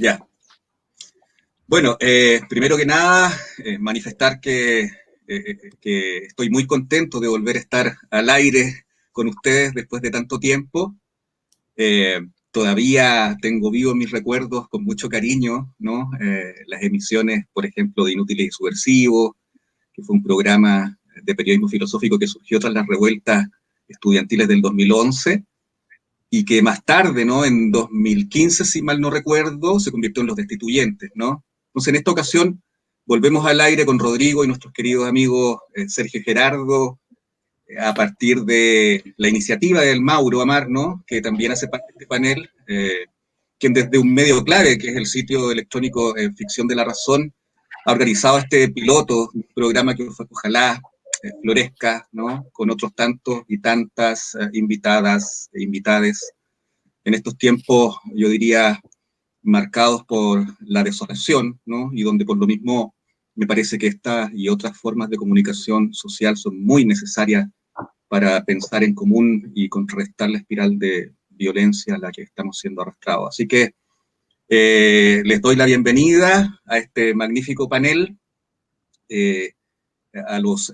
Ya. Bueno, primero que nada, manifestar que estoy muy contento de volver a estar al aire con ustedes después de tanto tiempo. Eh, Todavía tengo vivos mis recuerdos con mucho cariño, ¿no? Las emisiones, por ejemplo, de Inútiles y Subversivos, que fue un programa de periodismo filosófico que surgió tras las revueltas estudiantiles del 2011 y que más tarde, ¿no? En 2015, si mal no recuerdo, se convirtió en Los Destituyentes, ¿no? Entonces, en esta ocasión, volvemos al aire con Rodrigo y nuestros queridos amigos Sergio y Gerardo, a partir de la iniciativa del Mauro Amar, ¿no? Que también hace parte de este panel, quien desde un medio clave, que es el sitio electrónico Ficción de la Razón, ha organizado este piloto, un programa que ojalá florezca, ¿no? Con otros tantos y tantas invitadas e invitades en estos tiempos, yo diría, marcados por la desolación, ¿no? Y donde por lo mismo me parece que estas y otras formas de comunicación social son muy necesarias para pensar en común y contrarrestar la espiral de violencia a la que estamos siendo arrastrados. Así que les doy la bienvenida a este magnífico panel, eh, a los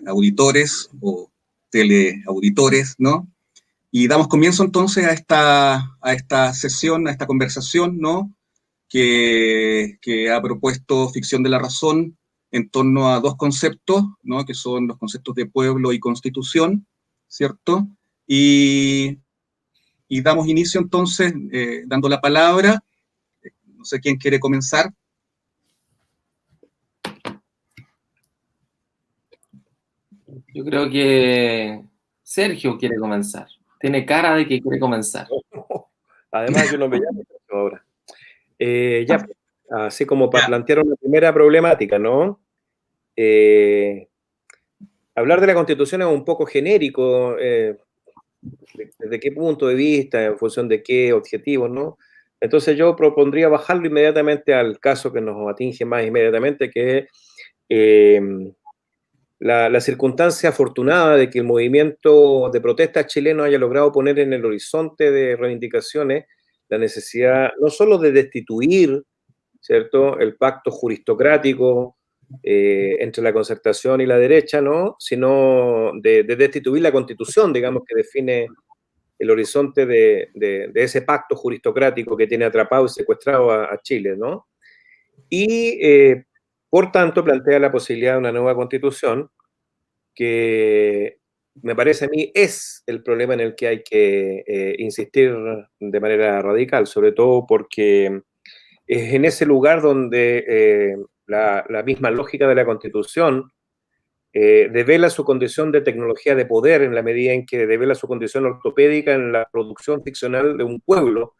auditores o teleauditores, ¿no? Y damos comienzo entonces a esta sesión, a esta conversación, ¿no? Que ha propuesto Ficción de la Razón en torno a dos conceptos, ¿no? Que son los conceptos de pueblo y constitución, ¿cierto? Y, y damos inicio entonces dando la palabra. No sé quién quiere comenzar. Yo creo que Sergio quiere comenzar. Tiene cara de que quiere comenzar. Además, yo no me llamo ahora. Ya, así como para plantear una primera problemática, ¿no? Hablar de la Constitución es un poco genérico, desde qué punto de vista, en función de qué objetivos, ¿no? Entonces yo propondría bajarlo inmediatamente al caso que nos atinge más inmediatamente, que es la circunstancia afortunada de que el movimiento de protesta chileno haya logrado poner en el horizonte de reivindicaciones la necesidad no solo de destituir, ¿cierto?, el pacto juristocrático entre la concertación y la derecha, ¿no?, sino de destituir la Constitución, digamos, que define el horizonte de ese pacto juristocrático que tiene atrapado y secuestrado a Chile, ¿no? Y, por tanto, plantea la posibilidad de una nueva Constitución que me parece a mí es el problema en el que hay que insistir de manera radical, sobre todo porque es en ese lugar donde la misma lógica de la Constitución devela su condición de tecnología de poder en la medida en que devela su condición ortopédica en la producción ficcional de un pueblo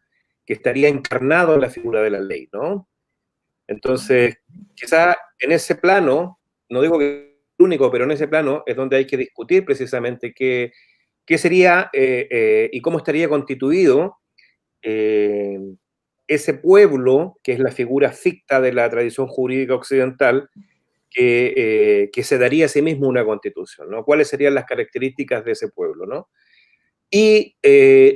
que estaría encarnado en la figura de la ley, ¿no? Entonces, quizá en ese plano, no digo que es el único, pero en ese plano es donde hay que discutir precisamente qué sería y cómo estaría constituido eh, ese pueblo, que es la figura ficta de la tradición jurídica occidental, que se daría a sí mismo una constitución, ¿no? ¿Cuáles serían las características de ese pueblo, ¿no? Y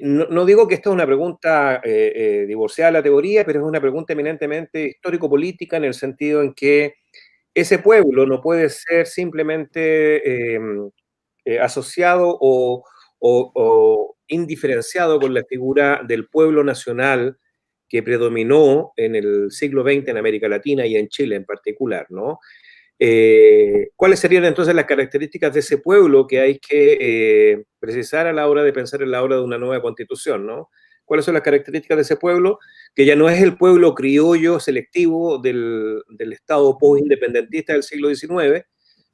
no digo que esta es una pregunta divorciada de la teoría, pero es una pregunta eminentemente histórico-política en el sentido en que ese pueblo no puede ser simplemente asociado o indiferenciado con la figura del pueblo nacional que predominó en el siglo XX en América Latina y en Chile en particular, ¿no? ¿Cuáles serían entonces las características de ese pueblo que hay que precisar a la hora de pensar en la hora de una nueva constitución, ¿no? ¿Cuáles son las características de ese pueblo? Que ya no es el pueblo criollo selectivo del Estado post-independentista del siglo XIX,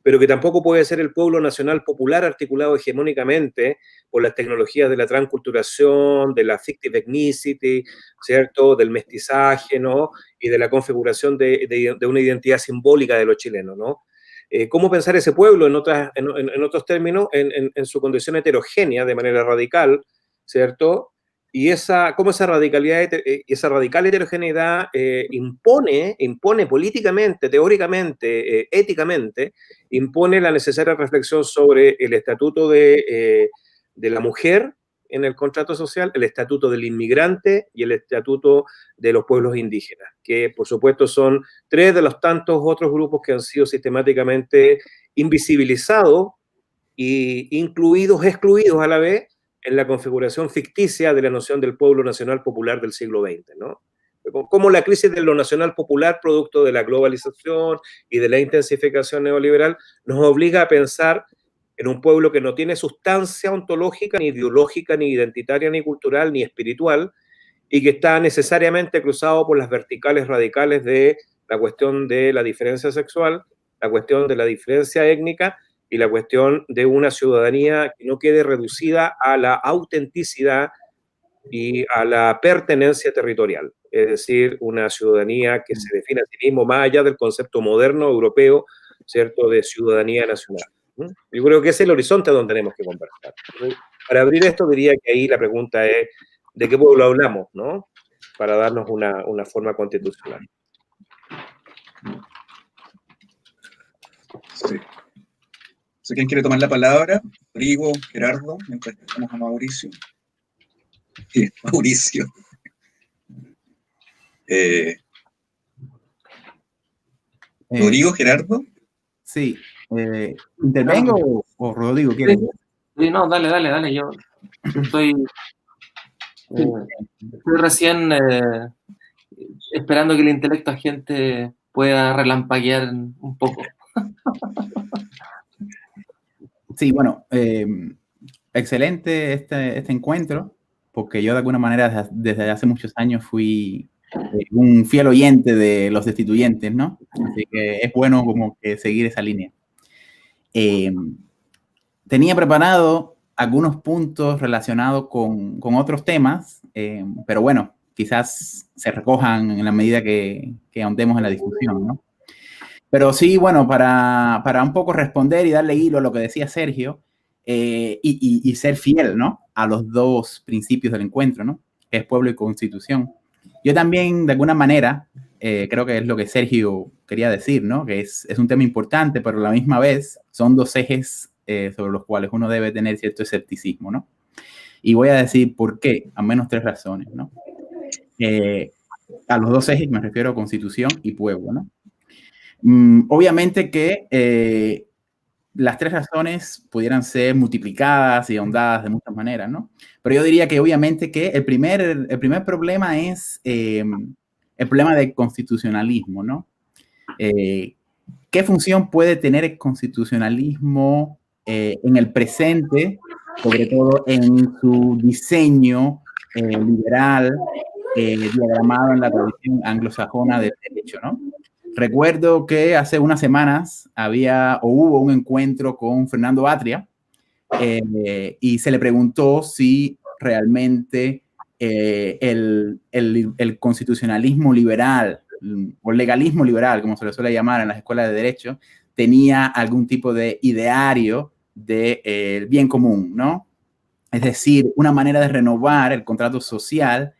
pero que tampoco puede ser el pueblo nacional popular articulado hegemónicamente por las tecnologías de la transculturación, de la fictive ethnicity, ¿cierto?, del mestizaje, ¿no?, y de la configuración de una identidad simbólica de los chilenos, ¿no? ¿Cómo pensar ese pueblo en otros términos, en su condición heterogénea de manera radical, ¿cierto? Y cómo esa radicalidad, esa radical heterogeneidad impone políticamente, teóricamente, éticamente, impone la necesaria reflexión sobre el estatuto de la mujer en el contrato social: el estatuto del inmigrante y el estatuto de los pueblos indígenas, que por supuesto son tres de los tantos otros grupos que han sido sistemáticamente invisibilizados e excluidos a la vez en la configuración ficticia de la noción del pueblo nacional popular del siglo XX, ¿no? Como la crisis de lo nacional popular, producto de la globalización y de la intensificación neoliberal, nos obliga a pensar en un pueblo que no tiene sustancia ontológica, ni ideológica, ni identitaria, ni cultural, ni espiritual, y que está necesariamente cruzado por las verticales radicales de la cuestión de la diferencia sexual, la cuestión de la diferencia étnica y la cuestión de una ciudadanía que no quede reducida a la autenticidad y a la pertenencia territorial, es decir, una ciudadanía que se define a sí mismo más allá del concepto moderno europeo, ¿cierto?, de ciudadanía nacional. Yo creo que ese es el horizonte donde tenemos que conversar. Para abrir esto, diría que ahí la pregunta es ¿de qué pueblo hablamos, no? Para darnos una forma constitucional. Sí. ¿Quién quiere tomar la palabra? Rodrigo, Gerardo, mientras estamos a Mauricio. Sí, Mauricio. Rodrigo, Gerardo. Sí. ¿Intervengo o Rodrigo quiere? Sí, no, dale. Yo estoy recién esperando que el intelecto agente pueda relampaguear un poco. Sí, bueno, excelente este encuentro, porque yo de alguna manera desde hace muchos años fui un fiel oyente de los destituyentes, ¿no? Así que es bueno como que seguir esa línea. Tenía preparado algunos puntos relacionados con otros temas, pero bueno, quizás se recojan en la medida que ahondemos en la discusión, ¿no? Pero sí, bueno, para un poco responder y darle hilo a lo que decía Sergio, y ser fiel, ¿no?, a los dos principios del encuentro, ¿no?, que es pueblo y constitución. Yo también, de alguna manera, creo que es lo que Sergio quería decir, ¿no?, que es un tema importante, pero a la misma vez son dos ejes sobre los cuales uno debe tener cierto escepticismo, ¿no? Y voy a decir por qué, al menos tres razones, ¿no? A los dos ejes me refiero a constitución y pueblo, ¿no? Obviamente que las tres razones pudieran ser multiplicadas y ahondadas de muchas maneras, ¿no? Pero yo diría que obviamente que el primer problema es el problema del constitucionalismo, ¿no? ¿Qué función puede tener el constitucionalismo en el presente, sobre todo en su diseño liberal, diagramado en la tradición anglosajona del derecho, ¿no? Recuerdo que hace unas semanas hubo un encuentro con Fernando Atria y se le preguntó si realmente el constitucionalismo liberal o legalismo liberal, como se le suele llamar en las escuelas de derecho, tenía algún tipo de ideario del bien común, ¿no? Es decir, una manera de renovar el contrato social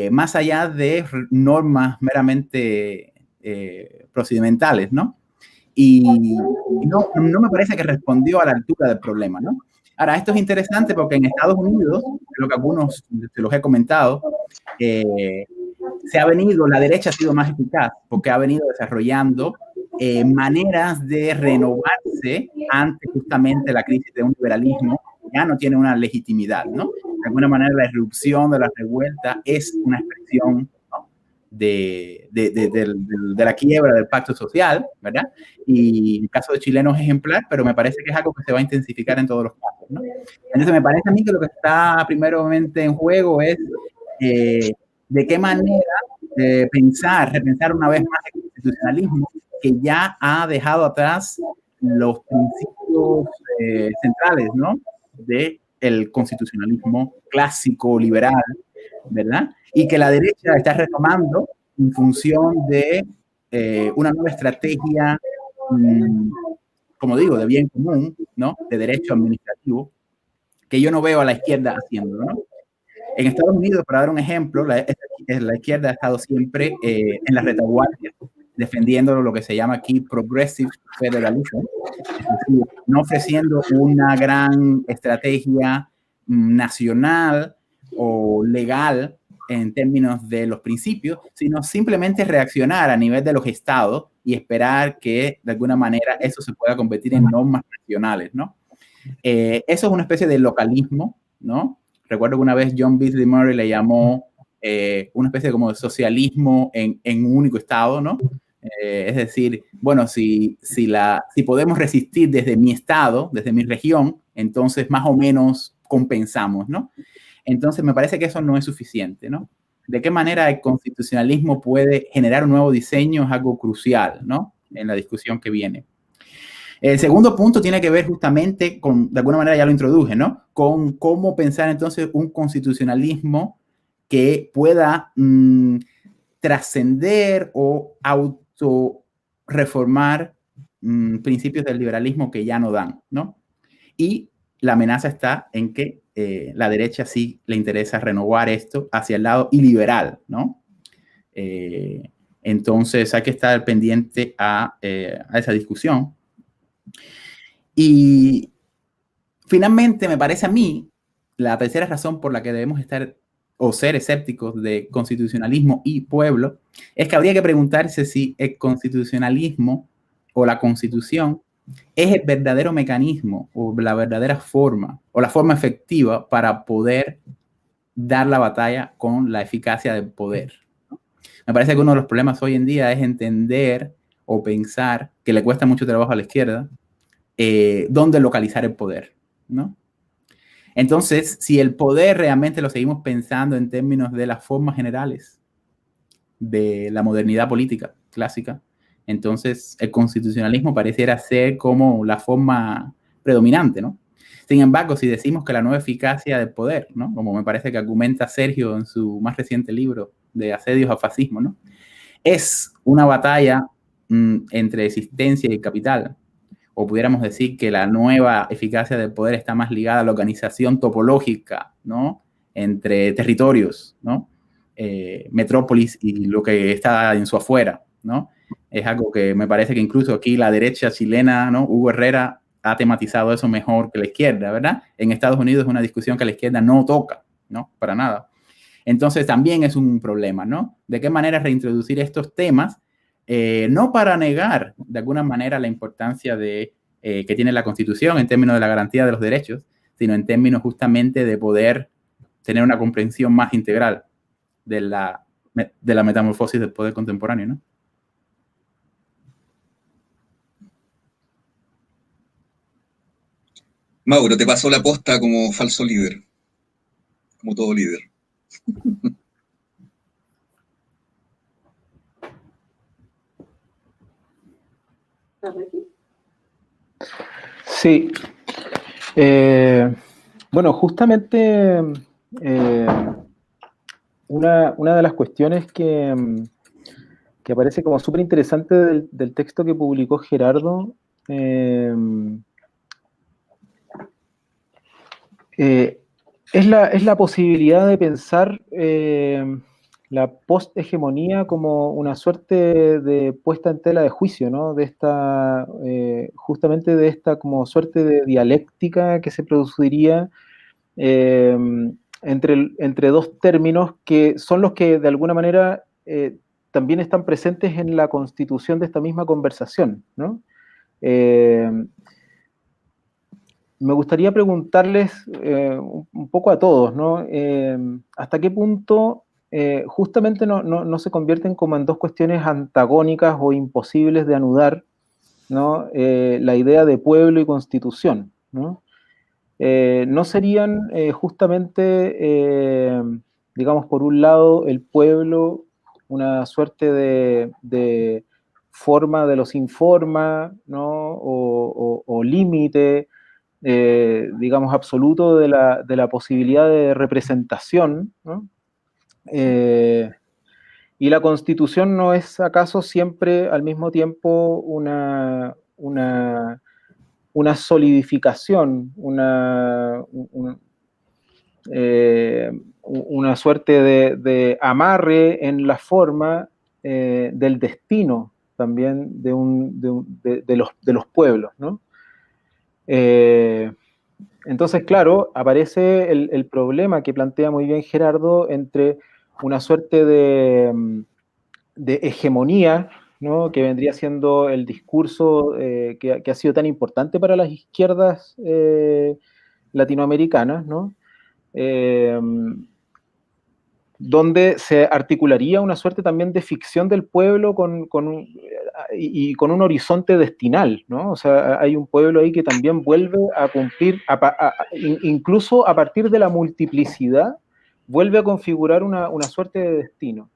más allá de normas meramente procedimentales, ¿no? Y no me parece que respondió a la altura del problema, ¿no? Ahora, esto es interesante porque en Estados Unidos, lo que algunos se los he comentado, la derecha ha sido más eficaz porque ha venido desarrollando maneras de renovarse ante justamente la crisis de un liberalismo que ya no tiene una legitimidad, ¿no? De alguna manera la irrupción de la revuelta es una expresión, ¿no?, de la quiebra del pacto social, ¿verdad? Y el caso de Chileno es ejemplar, pero me parece que es algo que se va a intensificar en todos los casos, ¿no? Entonces me parece a mí que lo que está primeramente en juego es de qué manera repensar una vez más el constitucionalismo que ya ha dejado atrás los principios centrales, ¿no?, del constitucionalismo clásico, liberal, ¿verdad? Y que la derecha está retomando en función de una nueva estrategia, como digo, de bien común, ¿no?, de derecho administrativo, que yo no veo a la izquierda haciendo, ¿no? En Estados Unidos, para dar un ejemplo, la izquierda ha estado siempre en la retaguardia, defendiendo lo que se llama aquí progressive federalism, es decir, no ofreciendo una gran estrategia nacional o legal en términos de los principios, sino simplemente reaccionar a nivel de los estados y esperar que de alguna manera eso se pueda convertir en normas nacionales, ¿no? Eso es una especie de localismo, ¿no? Recuerdo que una vez John Beasley Murray le llamó una especie como de socialismo en un único estado, ¿no? Es decir, bueno, si podemos resistir desde mi estado, desde mi región, entonces más o menos compensamos, ¿no? Entonces me parece que eso no es suficiente, ¿no? ¿De qué manera el constitucionalismo puede generar un nuevo diseño? Es algo crucial, ¿no? En la discusión que viene. El segundo punto tiene que ver justamente con, de alguna manera ya lo introduje, ¿no? Con cómo pensar entonces un constitucionalismo que pueda trascender o autorreformar principios del liberalismo que ya no dan, ¿no? Y la amenaza está en que la derecha sí le interesa renovar esto hacia el lado iliberal, ¿no? Entonces hay que estar pendiente a esa discusión. Y finalmente, me parece a mí, la tercera razón por la que debemos estar o ser escépticos de constitucionalismo y pueblo, es que habría que preguntarse si el constitucionalismo o la constitución es el verdadero mecanismo o la verdadera forma o la forma efectiva para poder dar la batalla con la eficacia del poder. Me parece que uno de los problemas hoy en día es entender o pensar, que le cuesta mucho trabajo a la izquierda, dónde localizar el poder, ¿no? Entonces, si el poder realmente lo seguimos pensando en términos de las formas generales de la modernidad política clásica, entonces el constitucionalismo pareciera ser como la forma predominante, ¿no? Sin embargo, si decimos que la nueva eficacia del poder, ¿no? Como me parece que argumenta Sergio en su más reciente libro de Asedios al Fascismo, ¿no? Es una batalla entre existencia y capital, o pudiéramos decir que la nueva eficacia del poder está más ligada a la organización topológica, ¿no? Entre territorios, ¿no? Metrópolis y lo que está en su afuera, ¿no? Es algo que me parece que incluso aquí la derecha chilena, ¿no? Hugo Herrera ha tematizado eso mejor que la izquierda, ¿verdad? En Estados Unidos es una discusión que la izquierda no toca, ¿no? Para nada. Entonces también es un problema, ¿no? ¿De qué manera reintroducir estos temas? No para negar de alguna manera la importancia de, que tiene la Constitución en términos de la garantía de los derechos, sino en términos justamente de poder tener una comprensión más integral de la metamorfosis del poder contemporáneo, ¿no? Mauro, te pasó la posta como falso líder, como todo líder. Sí. Bueno, justamente una de las cuestiones que aparece como súper interesante del texto que publicó Gerardo es la posibilidad de pensar la post-hegemonía como una suerte de puesta en tela de juicio, ¿no? De esta, justamente de esta como suerte de dialéctica que se produciría entre dos términos que son los que de alguna manera también están presentes en la constitución de esta misma conversación, ¿no? Me gustaría preguntarles un poco a todos, ¿no? ¿Hasta qué punto justamente no se convierten como en dos cuestiones antagónicas o imposibles de anudar, ¿no? La idea de pueblo y constitución, ¿no? ¿No serían justamente, digamos, por un lado, el pueblo una suerte de forma de los sin forma, ¿no? O límite, digamos, absoluto de la posibilidad de representación, ¿no? Y la Constitución no es acaso siempre al mismo tiempo una solidificación, una suerte de amarre en la forma del destino también de los pueblos, ¿no? Entonces, claro, aparece el problema que plantea muy bien Gerardo entre una suerte de hegemonía, ¿no? Que vendría siendo el discurso que ha sido tan importante para las izquierdas latinoamericanas, ¿no? Donde se articularía una suerte también de ficción del pueblo con un horizonte destinal, ¿no? O sea, hay un pueblo ahí que también vuelve a cumplir, incluso a partir de la multiplicidad, vuelve a configurar una suerte de destino,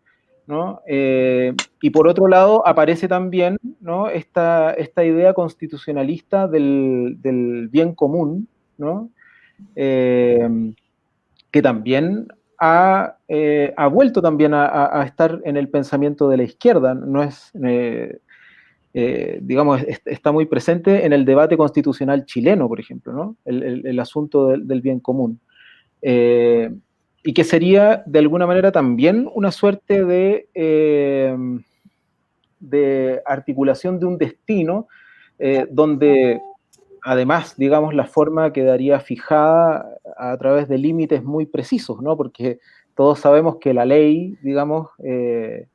¿no? Y por otro lado aparece también, ¿no? esta idea constitucionalista del bien común, ¿no? Que también ha vuelto también a estar en el pensamiento de la izquierda, no es, digamos, está muy presente en el debate constitucional chileno, por ejemplo, ¿no? El asunto del bien común. Y que sería, de alguna manera, también una suerte de articulación de un destino donde además, digamos, la forma quedaría fijada a través de límites muy precisos, ¿no? Porque todos sabemos que la ley, digamos, es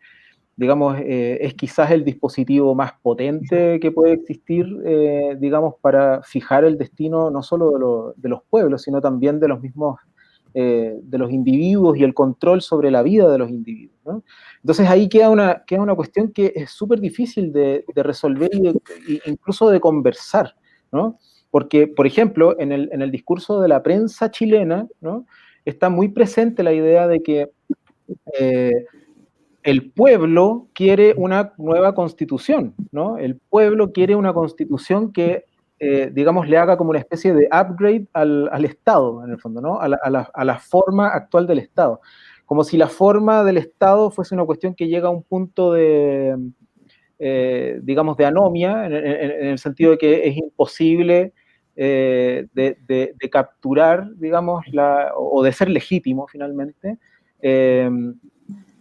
quizás el dispositivo más potente que puede existir, digamos, para fijar el destino no solo de los pueblos, sino también de los mismos, de los individuos y el control sobre la vida de los individuos, ¿no? Entonces ahí queda una cuestión que es súper difícil de resolver e incluso de conversar, ¿no? Porque, por ejemplo, en el discurso de la prensa chilena, ¿no? Está muy presente la idea de que el pueblo quiere una nueva constitución, ¿no? El pueblo quiere una constitución que, digamos, le haga como una especie de upgrade al Estado, en el fondo, ¿no? A la forma actual del Estado. Como si la forma del Estado fuese una cuestión que llega a un punto de, digamos, de anomia, en el sentido de que es imposible de capturar, digamos, o de ser legítimo finalmente,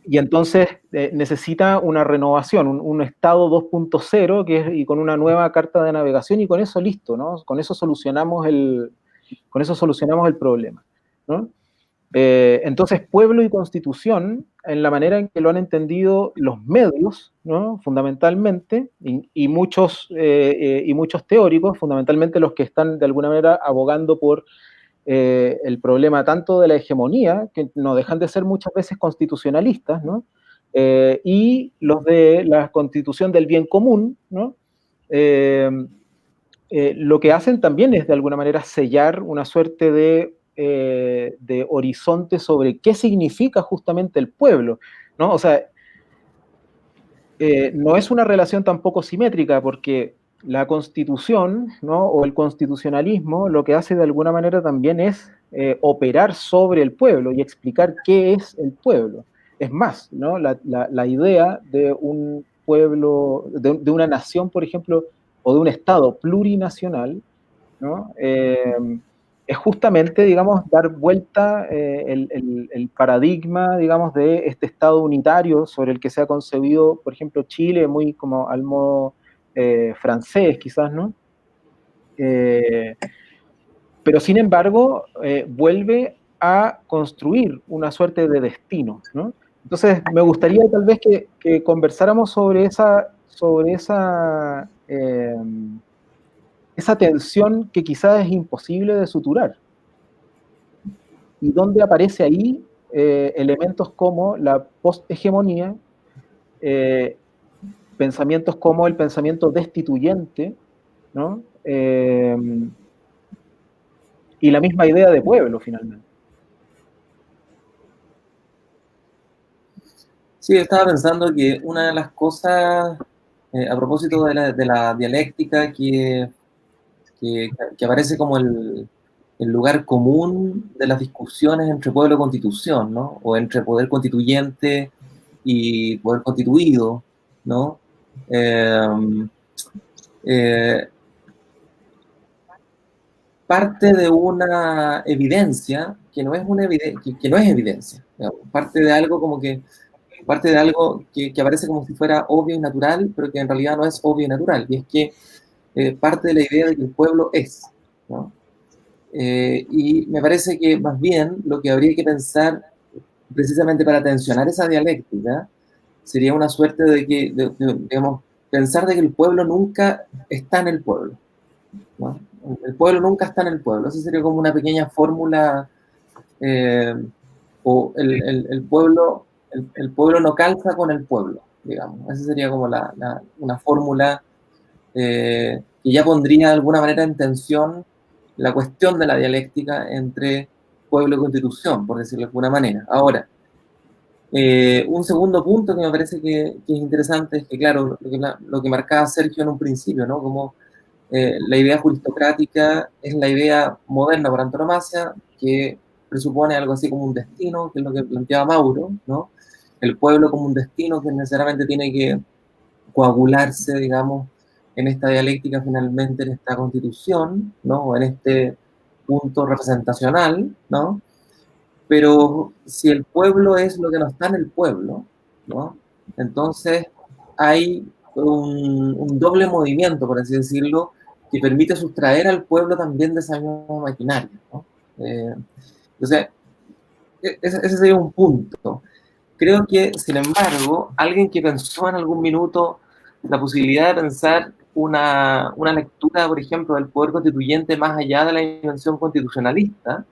y entonces necesita una renovación, un Estado 2.0 y con una nueva carta de navegación, y con eso listo, ¿no? Con eso solucionamos el problema, ¿no? Entonces, pueblo y constitución, en la manera en que lo han entendido los medios, ¿no? Fundamentalmente, y muchos teóricos, fundamentalmente los que están de alguna manera abogando por el problema tanto de la hegemonía, que no dejan de ser muchas veces constitucionalistas, ¿no? Y los de la constitución del bien común, ¿no? Lo que hacen también es de alguna manera sellar una suerte de horizonte sobre qué significa justamente el pueblo, ¿no? O sea, no es una relación tampoco simétrica, porque la constitución, ¿no? O el constitucionalismo lo que hace de alguna manera también es operar sobre el pueblo y explicar qué es el pueblo. Es más, ¿no? La idea de un pueblo, de una nación, por ejemplo, o de un Estado plurinacional, ¿no? Es justamente, digamos, dar vuelta el paradigma, digamos, de este Estado unitario sobre el que se ha concebido, por ejemplo, Chile, muy como al modo francés, quizás, ¿no? Pero, sin embargo, vuelve a construir una suerte de destino, ¿no? Entonces, me gustaría tal vez que conversáramos sobre esa tensión que quizás es imposible de suturar. Y donde aparece ahí elementos como la posthegemonía, pensamientos como el pensamiento destituyente, ¿no? Y la misma idea de pueblo, finalmente. Sí, estaba pensando que una de las cosas, a propósito de la dialéctica que aparece como el lugar común de las discusiones entre pueblo y constitución, ¿no? O entre poder constituyente y poder constituido, ¿no? Parte de una evidencia que no es evidencia, digamos. Parte de algo que aparece como si fuera obvio y natural, pero que en realidad no es obvio y natural, y es que parte de la idea de que el pueblo es, ¿no? Y me parece que más bien lo que habría que pensar precisamente para tensionar esa dialéctica sería una suerte de que, digamos, pensar de que el pueblo nunca está en el pueblo, ¿no? El pueblo nunca está en el pueblo. Esa sería como una pequeña fórmula, o el pueblo no calza con el pueblo, digamos. Esa sería como una fórmula que ya pondría de alguna manera en tensión la cuestión de la dialéctica entre pueblo y constitución, por decirlo de alguna manera. Ahora, un segundo punto que me parece que es interesante es que, claro, lo que marcaba Sergio en un principio, ¿no? Como la idea juristocrática es la idea moderna por antonomasia, que presupone algo así como un destino, que es lo que planteaba Mauro, ¿no? El pueblo como un destino que necesariamente tiene que coagularse, digamos, en esta dialéctica finalmente, en esta constitución, ¿no? O en este punto representacional, ¿no? Pero si el pueblo es lo que no está en el pueblo, ¿no? Entonces hay un doble movimiento, por así decirlo, que permite sustraer al pueblo también de esa misma maquinaria, ¿no? Entonces, ese sería un punto. Creo que, sin embargo, alguien que pensó en algún minuto la posibilidad de pensar una lectura, por ejemplo, del poder constituyente más allá de la dimensión constitucionalista,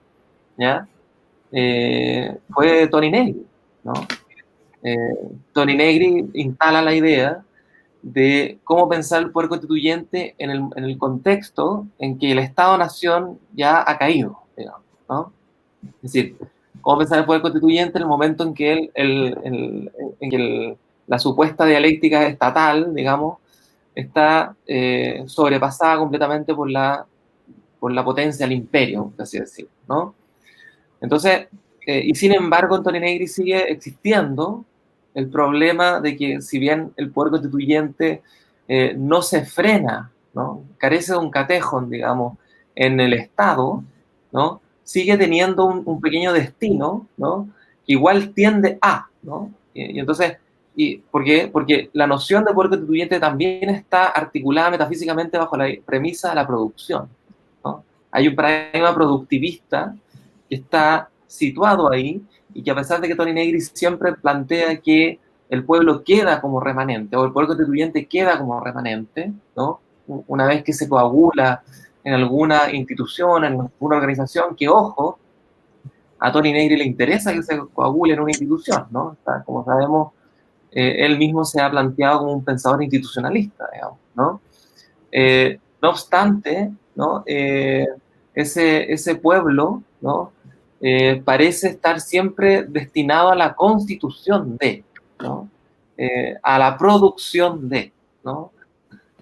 ¿ya? Fue Toni Negri, ¿no? Toni Negri instala la idea de cómo pensar el poder constituyente en el contexto en que el Estado-Nación ya ha caído, digamos, ¿no? Es decir, cómo pensar el poder constituyente en el momento en que, la supuesta dialéctica estatal, digamos, está sobrepasada completamente por la potencia del imperio, por así decirlo, ¿no? Entonces, y sin embargo, en Toni Negri sigue existiendo el problema de que, si bien el poder constituyente no se frena, ¿no? Carece de un catejón, digamos, en el Estado, ¿no? Sigue teniendo un pequeño destino, ¿no? Que igual tiende a, ¿no? Y entonces, ¿por qué? Porque la noción de poder constituyente también está articulada metafísicamente bajo la premisa de la producción, ¿no? Hay un paradigma productivista que está situado ahí y que, a pesar de que Toni Negri siempre plantea que el pueblo queda como remanente, o el poder constituyente queda como remanente, ¿no? Una vez que se coagula en alguna institución, en alguna organización, que, ojo, a Toni Negri le interesa que se coagule en una institución, ¿no? O sea, como sabemos, él mismo se ha planteado como un pensador institucionalista, digamos, ¿no? No obstante, ¿no? Ese pueblo, ¿no? Parece estar siempre destinado a la constitución de, ¿no? A la producción de, ¿no?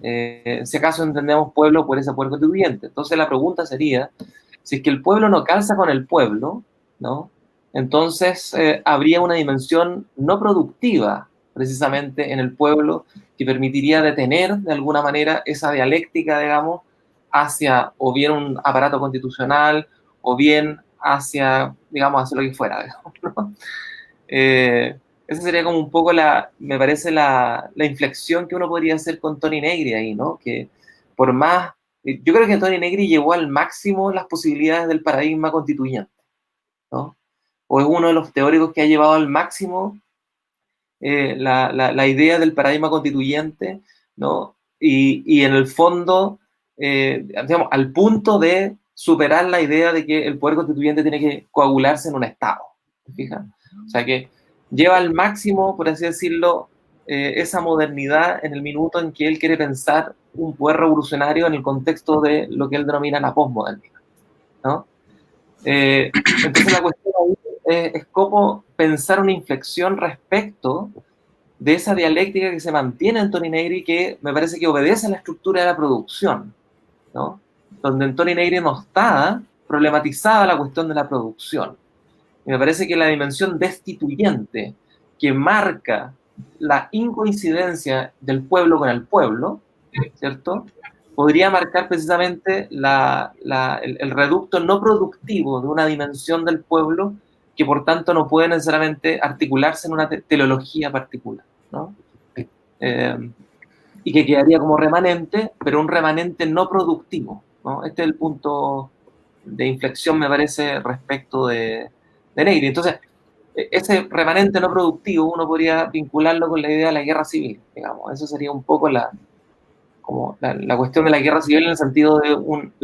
Si acaso entendemos pueblo por ese pueblo constituyente. Entonces la pregunta sería, si es que el pueblo no calza con el pueblo, ¿no? Entonces habría una dimensión no productiva precisamente en el pueblo que permitiría detener de alguna manera esa dialéctica, digamos, hacia o bien un aparato constitucional o bien hacia, digamos, hacia lo que fuera, digamos, ¿no? Esa sería como un poco me parece la inflexión que uno podría hacer con Toni Negri ahí, ¿no? Que por más, yo creo que Toni Negri llevó al máximo las posibilidades del paradigma constituyente, ¿no? O es uno de los teóricos que ha llevado al máximo la idea del paradigma constituyente, ¿no? Y en el fondo, digamos, al punto de superar la idea de que el poder constituyente tiene que coagularse en un Estado, ¿te fijas? O sea que lleva al máximo, por así decirlo, esa modernidad en el minuto en que él quiere pensar un poder revolucionario en el contexto de lo que él denomina la posmodernidad, ¿no? Entonces la cuestión ahí es cómo pensar una inflexión respecto de esa dialéctica que se mantiene en Toni Negri, que me parece que obedece a la estructura de la producción, ¿no? Donde en Toni Negri no está problematizada la cuestión de la producción. Y me parece que la dimensión destituyente que marca la incoincidencia del pueblo con el pueblo, ¿cierto? Podría marcar precisamente el reducto no productivo de una dimensión del pueblo que, por tanto, no puede necesariamente articularse en una teleología particular, ¿no? Y que quedaría como remanente, pero un remanente no productivo, ¿no? Este es el punto inflexión, me parece, respecto de Negri. Entonces, ese remanente no productivo uno podría vincularlo con la idea de la guerra civil, digamos. Eso sería un poco la cuestión de la guerra civil en el sentido de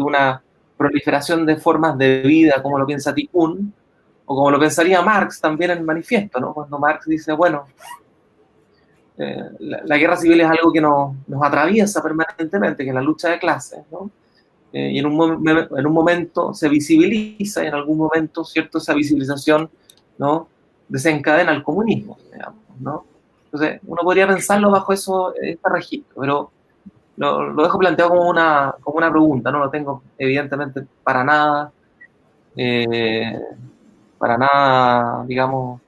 una proliferación de formas de vida, como lo piensa Tikkun, o como lo pensaría Marx también en el Manifiesto, ¿no? Cuando Marx dice, bueno, la guerra civil es algo que nos atraviesa permanentemente, que es la lucha de clases, ¿no? Y en un momento se visibiliza, y en algún momento, ¿cierto?, esa visibilización, ¿no?, desencadena el comunismo, digamos, ¿no? Entonces, uno podría pensarlo bajo este registro, pero lo dejo planteado como una pregunta, no lo tengo evidentemente para nada, digamos,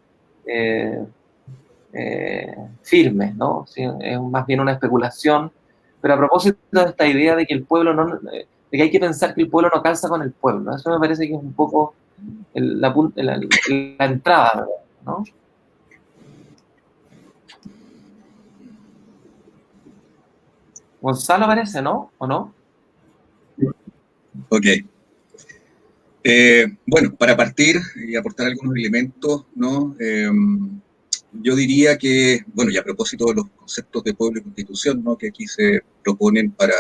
firme, ¿no? Sí, es más bien una especulación, pero a propósito de esta idea de que el pueblo de que hay que pensar que el pueblo no calza con el pueblo, ¿no? Eso me parece que es un poco la entrada, ¿no? Gonzalo parece, ¿no? ¿O no? Ok. Bueno, para partir y aportar algunos elementos, ¿no? Yo diría que, bueno, y a propósito de los conceptos de pueblo y constitución, ¿no?, que aquí se proponen para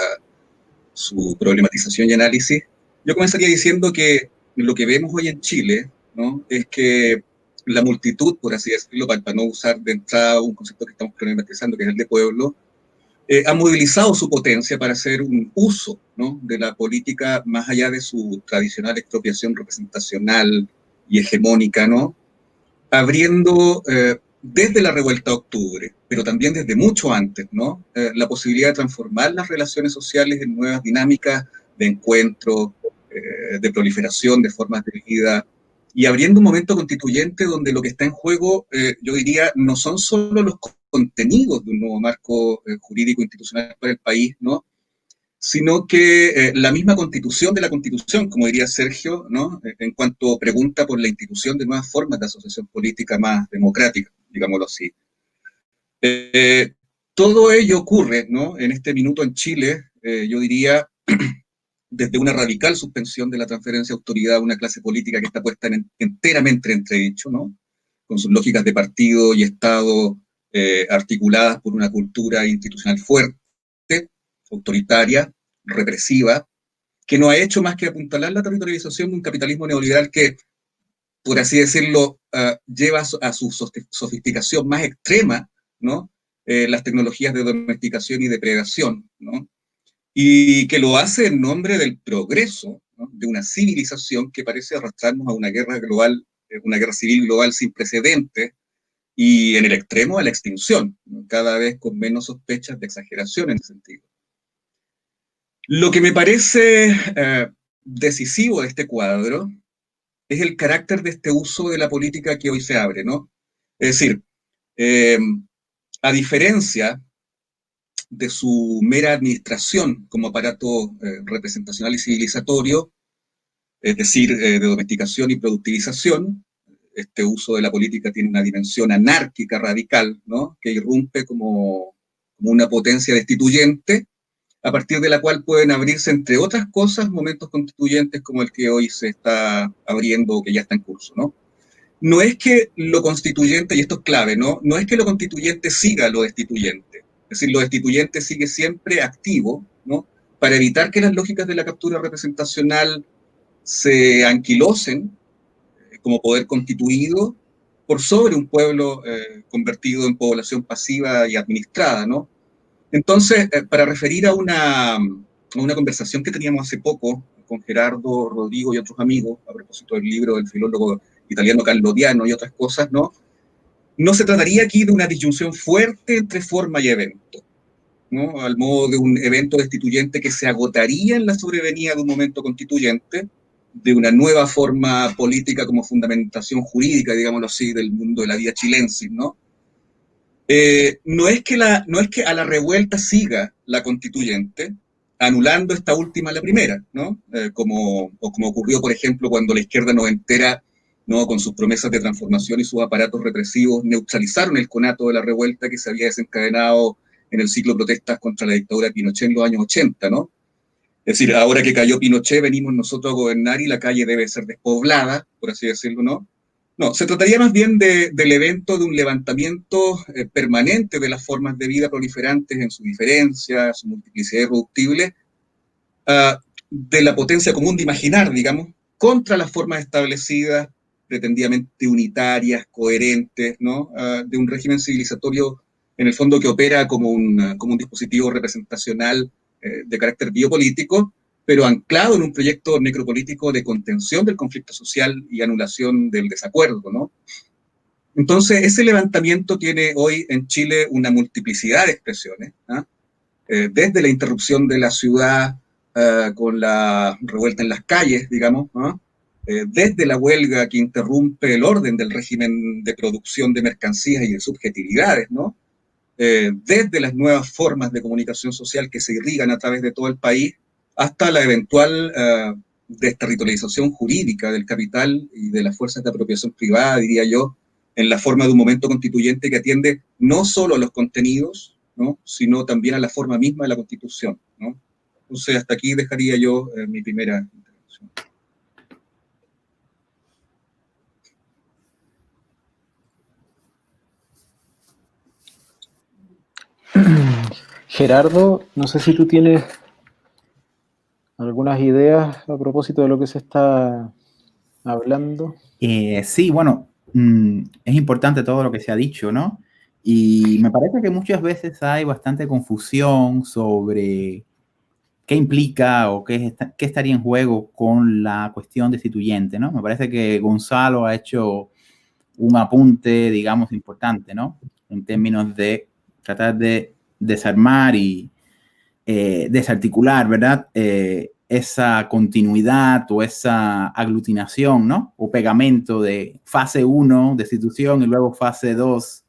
su problematización y análisis, yo comenzaría diciendo que lo que vemos hoy en Chile, ¿no?, es que la multitud, por así decirlo, para no usar de entrada un concepto que estamos problematizando, que es el de pueblo, ha movilizado su potencia para hacer un uso, ¿no?, de la política más allá de su tradicional expropiación representacional y hegemónica, ¿no?, abriendo desde la revuelta de octubre, pero también desde mucho antes, ¿no?, la posibilidad de transformar las relaciones sociales en nuevas dinámicas de encuentro, de proliferación de formas de vida, y abriendo un momento constituyente donde lo que está en juego, yo diría, no son solo los contenidos de un nuevo marco jurídico institucional para el país, ¿no?, sino que la misma constitución de la constitución, como diría Sergio, ¿no?, en cuanto pregunta por la institución de nuevas formas de asociación política más democrática, digámoslo así. Todo ello ocurre, ¿no?, en este minuto en Chile, yo diría, desde una radical suspensión de la transferencia de autoridad a una clase política que está puesta enteramente entredicho, ¿no?, con sus lógicas de partido y Estado articuladas por una cultura institucional fuerte, autoritaria, represiva, que no ha hecho más que apuntalar la territorialización de un capitalismo neoliberal que, por así decirlo, lleva a su sofisticación más extrema, ¿no?, las tecnologías de domesticación y depredación, ¿no?, y que lo hace en nombre del progreso, ¿no?, de una civilización que parece arrastrarnos a una guerra global, una guerra civil global sin precedentes, y en el extremo a la extinción, ¿no?, cada vez con menos sospechas de exageración en ese sentido. Lo que me parece decisivo de este cuadro es el carácter de este uso de la política que hoy se abre, ¿no? Es decir, a diferencia de su mera administración como aparato representacional y civilizatorio, es decir, de domesticación y productivización, este uso de la política tiene una dimensión anárquica radical, ¿no?, que irrumpe como una potencia destituyente, a partir de la cual pueden abrirse, entre otras cosas, momentos constituyentes como el que hoy se está abriendo o que ya está en curso, ¿no? No es que lo constituyente, y esto es clave, ¿no?, no es que lo constituyente siga lo destituyente, es decir, lo destituyente sigue siempre activo, ¿no?, para evitar que las lógicas de la captura representacional se anquilosen como poder constituido por sobre un pueblo convertido en población pasiva y administrada, ¿no? Entonces, para referir a una conversación que teníamos hace poco con Gerardo, Rodrigo y otros amigos, a propósito del libro del filólogo italiano Carlo Diano y otras cosas, ¿no?, no se trataría aquí de una disyunción fuerte entre forma y evento, ¿no?, al modo de un evento destituyente que se agotaría en la sobrevenida de un momento constituyente, de una nueva forma política como fundamentación jurídica, digámoslo así, del mundo de la vida chilensis, ¿no? No es que a la revuelta siga la constituyente, anulando esta última la primera, ¿no? Como ocurrió, por ejemplo, cuando la izquierda noventera, ¿no?, con sus promesas de transformación y sus aparatos represivos, neutralizaron el conato de la revuelta que se había desencadenado en el ciclo de protestas contra la dictadura de Pinochet en los años 80, ¿no? Es decir, ahora que cayó Pinochet, venimos nosotros a gobernar y la calle debe ser despoblada, por así decirlo, ¿no? No, se trataría más bien del evento de un levantamiento permanente de las formas de vida proliferantes en su diferencia, su multiplicidad irreductible, de la potencia común de imaginar, digamos, contra las formas establecidas, pretendidamente unitarias, coherentes, ¿no? De un régimen civilizatorio, en el fondo, que opera como un dispositivo representacional de carácter biopolítico, pero anclado en un proyecto necropolítico de contención del conflicto social y anulación del desacuerdo, ¿no? Entonces, ese levantamiento tiene hoy en Chile una multiplicidad de expresiones, ¿ah? Desde la interrupción de la ciudad con la revuelta en las calles, digamos, ¿no? Desde la huelga que interrumpe el orden del régimen de producción de mercancías y de subjetividades, ¿no? Desde las nuevas formas de comunicación social que se irrigan a través de todo el país, hasta la eventual desterritorialización jurídica del capital y de las fuerzas de apropiación privada, diría yo, en la forma de un momento constituyente que atiende no solo a los contenidos, ¿no? Sino también a la forma misma de la Constitución, ¿no? Entonces, hasta aquí dejaría yo mi primera intervención. Gerardo, no sé si tú tienes algunas ideas a propósito de lo que se está hablando. Sí, bueno, es importante todo lo que se ha dicho, ¿no? Y me parece que muchas veces hay bastante confusión sobre qué implica o qué estaría en juego con la cuestión destituyente, ¿no? Me parece que Gonzalo ha hecho un apunte, digamos, importante, ¿no? En términos de tratar de desarmar y desarticular, ¿verdad? Esa continuidad o esa aglutinación, ¿no? O pegamento de fase 1, destitución, y luego fase 2,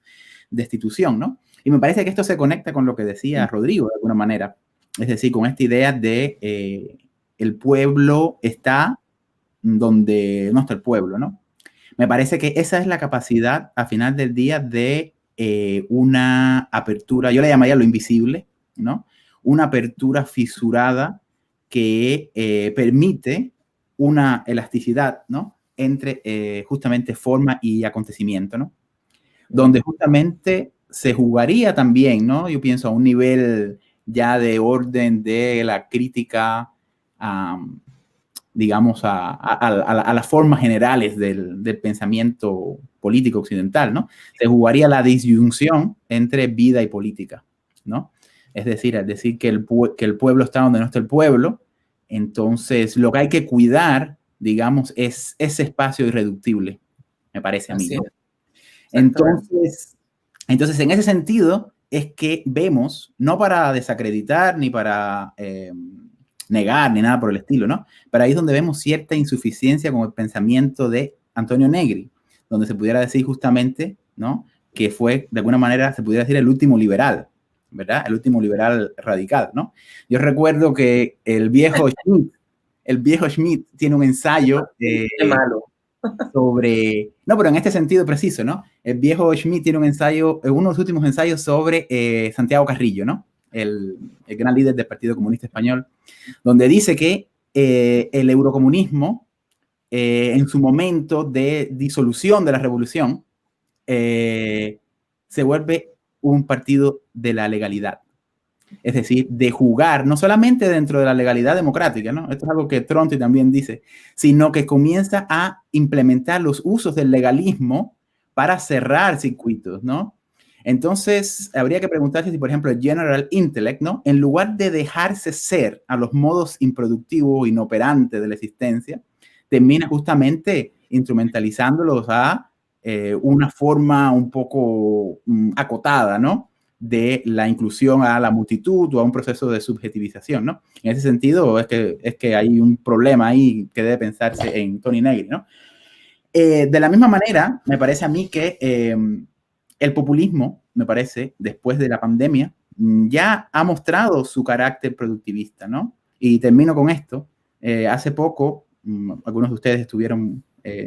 destitución, ¿no? Y me parece que esto se conecta con lo que decía Rodrigo, de alguna manera. Es decir, con esta idea de el pueblo está donde no está el pueblo, ¿no? Me parece que esa es la capacidad, al final del día, de una apertura, yo le llamaría lo invisible, ¿no? Una apertura fisurada que permite una elasticidad, ¿no? Entre justamente forma y acontecimiento, ¿no? Donde justamente se jugaría también, ¿no? Yo pienso a un nivel ya de orden de la crítica, digamos, a las formas generales del pensamiento político occidental, ¿no? Se jugaría la disyunción entre vida y política, ¿no? Es decir que el pueblo está donde no está el pueblo. Entonces, lo que hay que cuidar, digamos, es ese espacio irreductible, me parece a mí, ¿no? Entonces, en ese sentido, es que vemos, no para desacreditar ni para negar ni nada por el estilo, ¿no? Pero ahí es donde vemos cierta insuficiencia con el pensamiento de Antonio Negri, donde se pudiera decir justamente, ¿no? Que fue, de alguna manera, se pudiera decir el último liberal, ¿verdad? El último liberal radical, ¿no? Yo recuerdo que el viejo Schmitt tiene un ensayo sobre, no, pero en este sentido preciso, ¿no? El viejo Schmitt tiene un ensayo, uno de los últimos ensayos sobre Santiago Carrillo, ¿no? El gran líder del Partido Comunista Español, donde dice que el eurocomunismo, en su momento de disolución de la revolución, se vuelve un partido de la legalidad. Es decir, de jugar no solamente dentro de la legalidad democrática, ¿no? Esto es algo que Tronti también dice, sino que comienza a implementar los usos del legalismo para cerrar circuitos, ¿no? Entonces, habría que preguntarse si, por ejemplo, el General Intellect, ¿no? En lugar de dejarse ser a los modos improductivos, inoperantes de la existencia, termina justamente instrumentalizándolos a una forma un poco acotada, ¿no? De la inclusión a la multitud o a un proceso de subjetivización, ¿no? En ese sentido, es que hay un problema ahí que debe pensarse en Tony Negri, ¿no? De la misma manera, me parece a mí que el populismo, me parece, después de la pandemia, ya ha mostrado su carácter productivista, ¿no? Y termino con esto. Hace poco, algunos de ustedes estuvieron,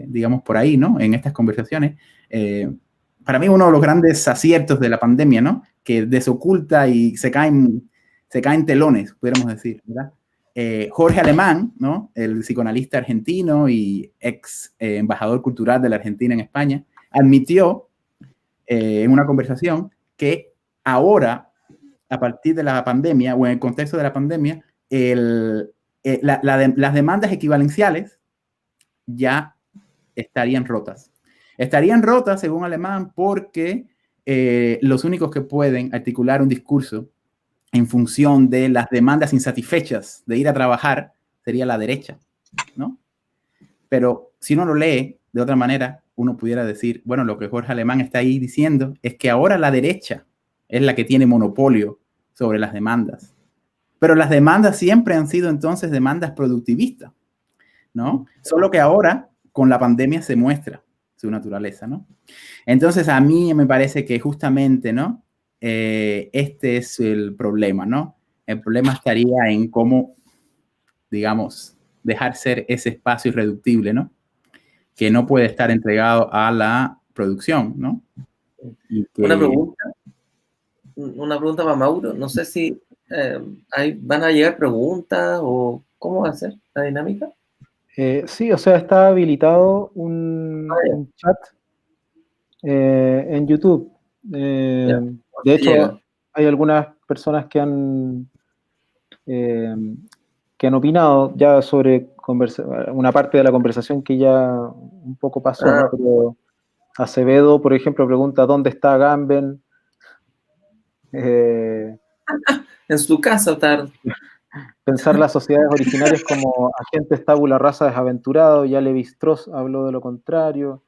digamos, por ahí, ¿no? En estas conversaciones. Para mí, uno de los grandes aciertos de la pandemia, ¿no? Que desoculta y se caen telones, pudiéramos decir, ¿verdad? Jorge Alemán, ¿no? El psicoanalista argentino y ex embajador cultural de la Argentina en España, admitió en una conversación que ahora, a partir de la pandemia o en el contexto de la pandemia, las demandas equivalenciales ya estarían rotas. Estarían rotas, según Alemán, porque los únicos que pueden articular un discurso en función de las demandas insatisfechas de ir a trabajar sería la derecha, ¿no? Pero si uno lo lee de otra manera, uno pudiera decir, bueno, lo que Jorge Alemán está ahí diciendo es que ahora la derecha es la que tiene monopolio sobre las demandas. Pero las demandas siempre han sido entonces demandas productivistas, ¿no? Solo que ahora, con la pandemia, se muestra su naturaleza, ¿no? Entonces, a mí me parece que justamente, ¿no? Este es el problema, ¿no? El problema estaría en cómo, digamos, dejar ser ese espacio irreductible, ¿no? Que no puede estar entregado a la producción, ¿no? Y que... Una pregunta para Mauro. No sé si van a llegar preguntas o cómo va a ser la dinámica. Sí, o sea, está habilitado un chat en YouTube. De hecho, hay algunas personas que han opinado ya sobre una parte de la conversación que ya un poco pasó, ¿no? Pero Acevedo, por ejemplo, pregunta ¿dónde está Agamben? En su casa está. Pensar las sociedades originarias como agentes tabula rasa desaventurados, ya Levi-Strauss habló de lo contrario.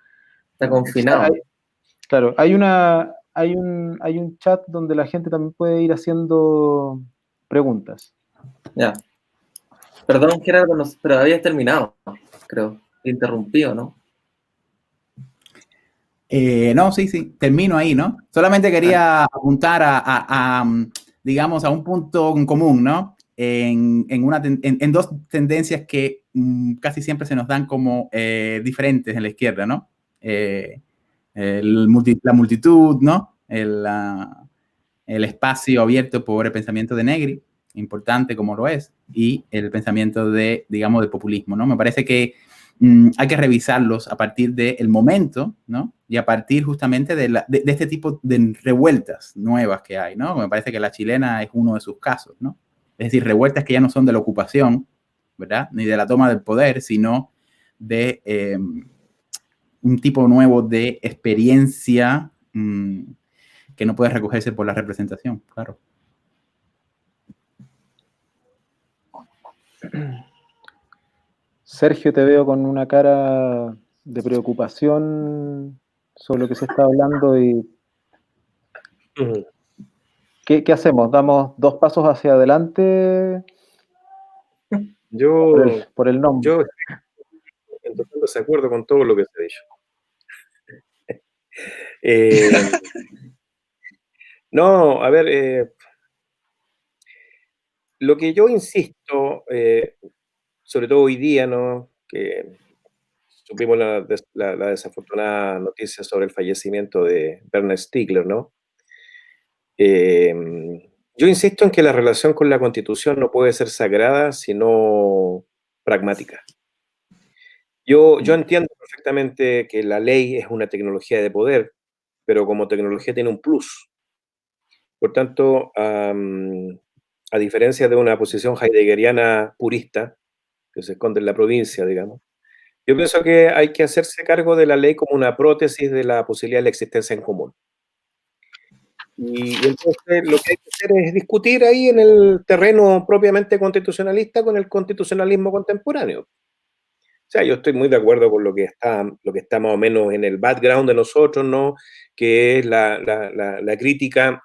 Está confinado. O sea, claro, hay un chat donde la gente también puede ir haciendo preguntas. Ya. Perdón, Gerardo, pero habías terminado, creo. Interrumpido, ¿no? No, sí, termino ahí, ¿no? Solamente quería apuntar digamos, a un punto en común, ¿no? En dos tendencias que casi siempre se nos dan como diferentes en la izquierda, ¿no? La multitud, ¿no? El espacio abierto por el pensamiento de Negri, importante como lo es, y el pensamiento de, digamos, del populismo, ¿no? Me parece que hay que revisarlos a partir del momento, ¿no? Y a partir justamente de este tipo de revueltas nuevas que hay, ¿no? Me parece que la chilena es uno de sus casos, ¿no? Es decir, revueltas que ya no son de la ocupación, ¿verdad? Ni de la toma del poder, sino de un tipo nuevo de experiencia que no puede recogerse por la representación, claro. Sergio, te veo con una cara de preocupación sobre lo que se está hablando y ¿qué hacemos? ¿Damos 2 pasos hacia adelante? Por el nombre. Yo estoy en total desacuerdo con todo lo que se ha dicho. No, a ver, lo que yo insisto, sobre todo hoy día, ¿no? Que supimos la desafortunada noticia sobre el fallecimiento de Bernard Stiegler, ¿no? Yo insisto en que la relación con la Constitución no puede ser sagrada, sino pragmática. Yo entiendo perfectamente que la ley es una tecnología de poder, pero como tecnología tiene un plus. Por tanto, a diferencia de una posición heideggeriana purista, que se esconde en la provincia, digamos, yo pienso que hay que hacerse cargo de la ley como una prótesis de la posibilidad de la existencia en común. Y entonces lo que hay que hacer es discutir ahí en el terreno propiamente constitucionalista con el constitucionalismo contemporáneo. O sea, yo estoy muy de acuerdo con lo que está más o menos en el background de nosotros, ¿no? Que es la crítica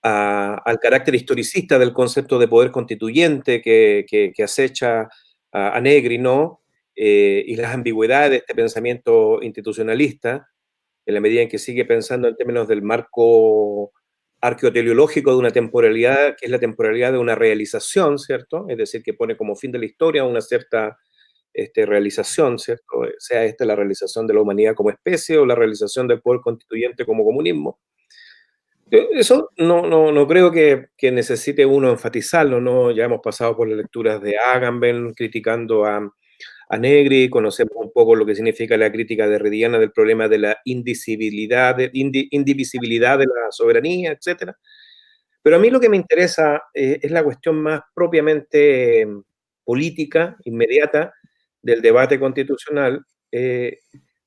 al carácter historicista del concepto de poder constituyente que acecha a Negri, ¿no? Y las ambigüedades de este pensamiento institucionalista, en la medida en que sigue pensando en términos del marco arqueoteleológico de una temporalidad, que es la temporalidad de una realización, ¿cierto? Es decir, que pone como fin de la historia una cierta realización, ¿cierto? Sea esta la realización de la humanidad como especie o la realización del poder constituyente como comunismo. Eso no creo que necesite uno enfatizarlo, ¿no? Ya hemos pasado por las lecturas de Agamben criticando a Negri, conocemos un poco lo que significa la crítica derridiana del problema de la indivisibilidad de la soberanía, etcétera. Pero a mí lo que me interesa es la cuestión más propiamente política, inmediata, del debate constitucional,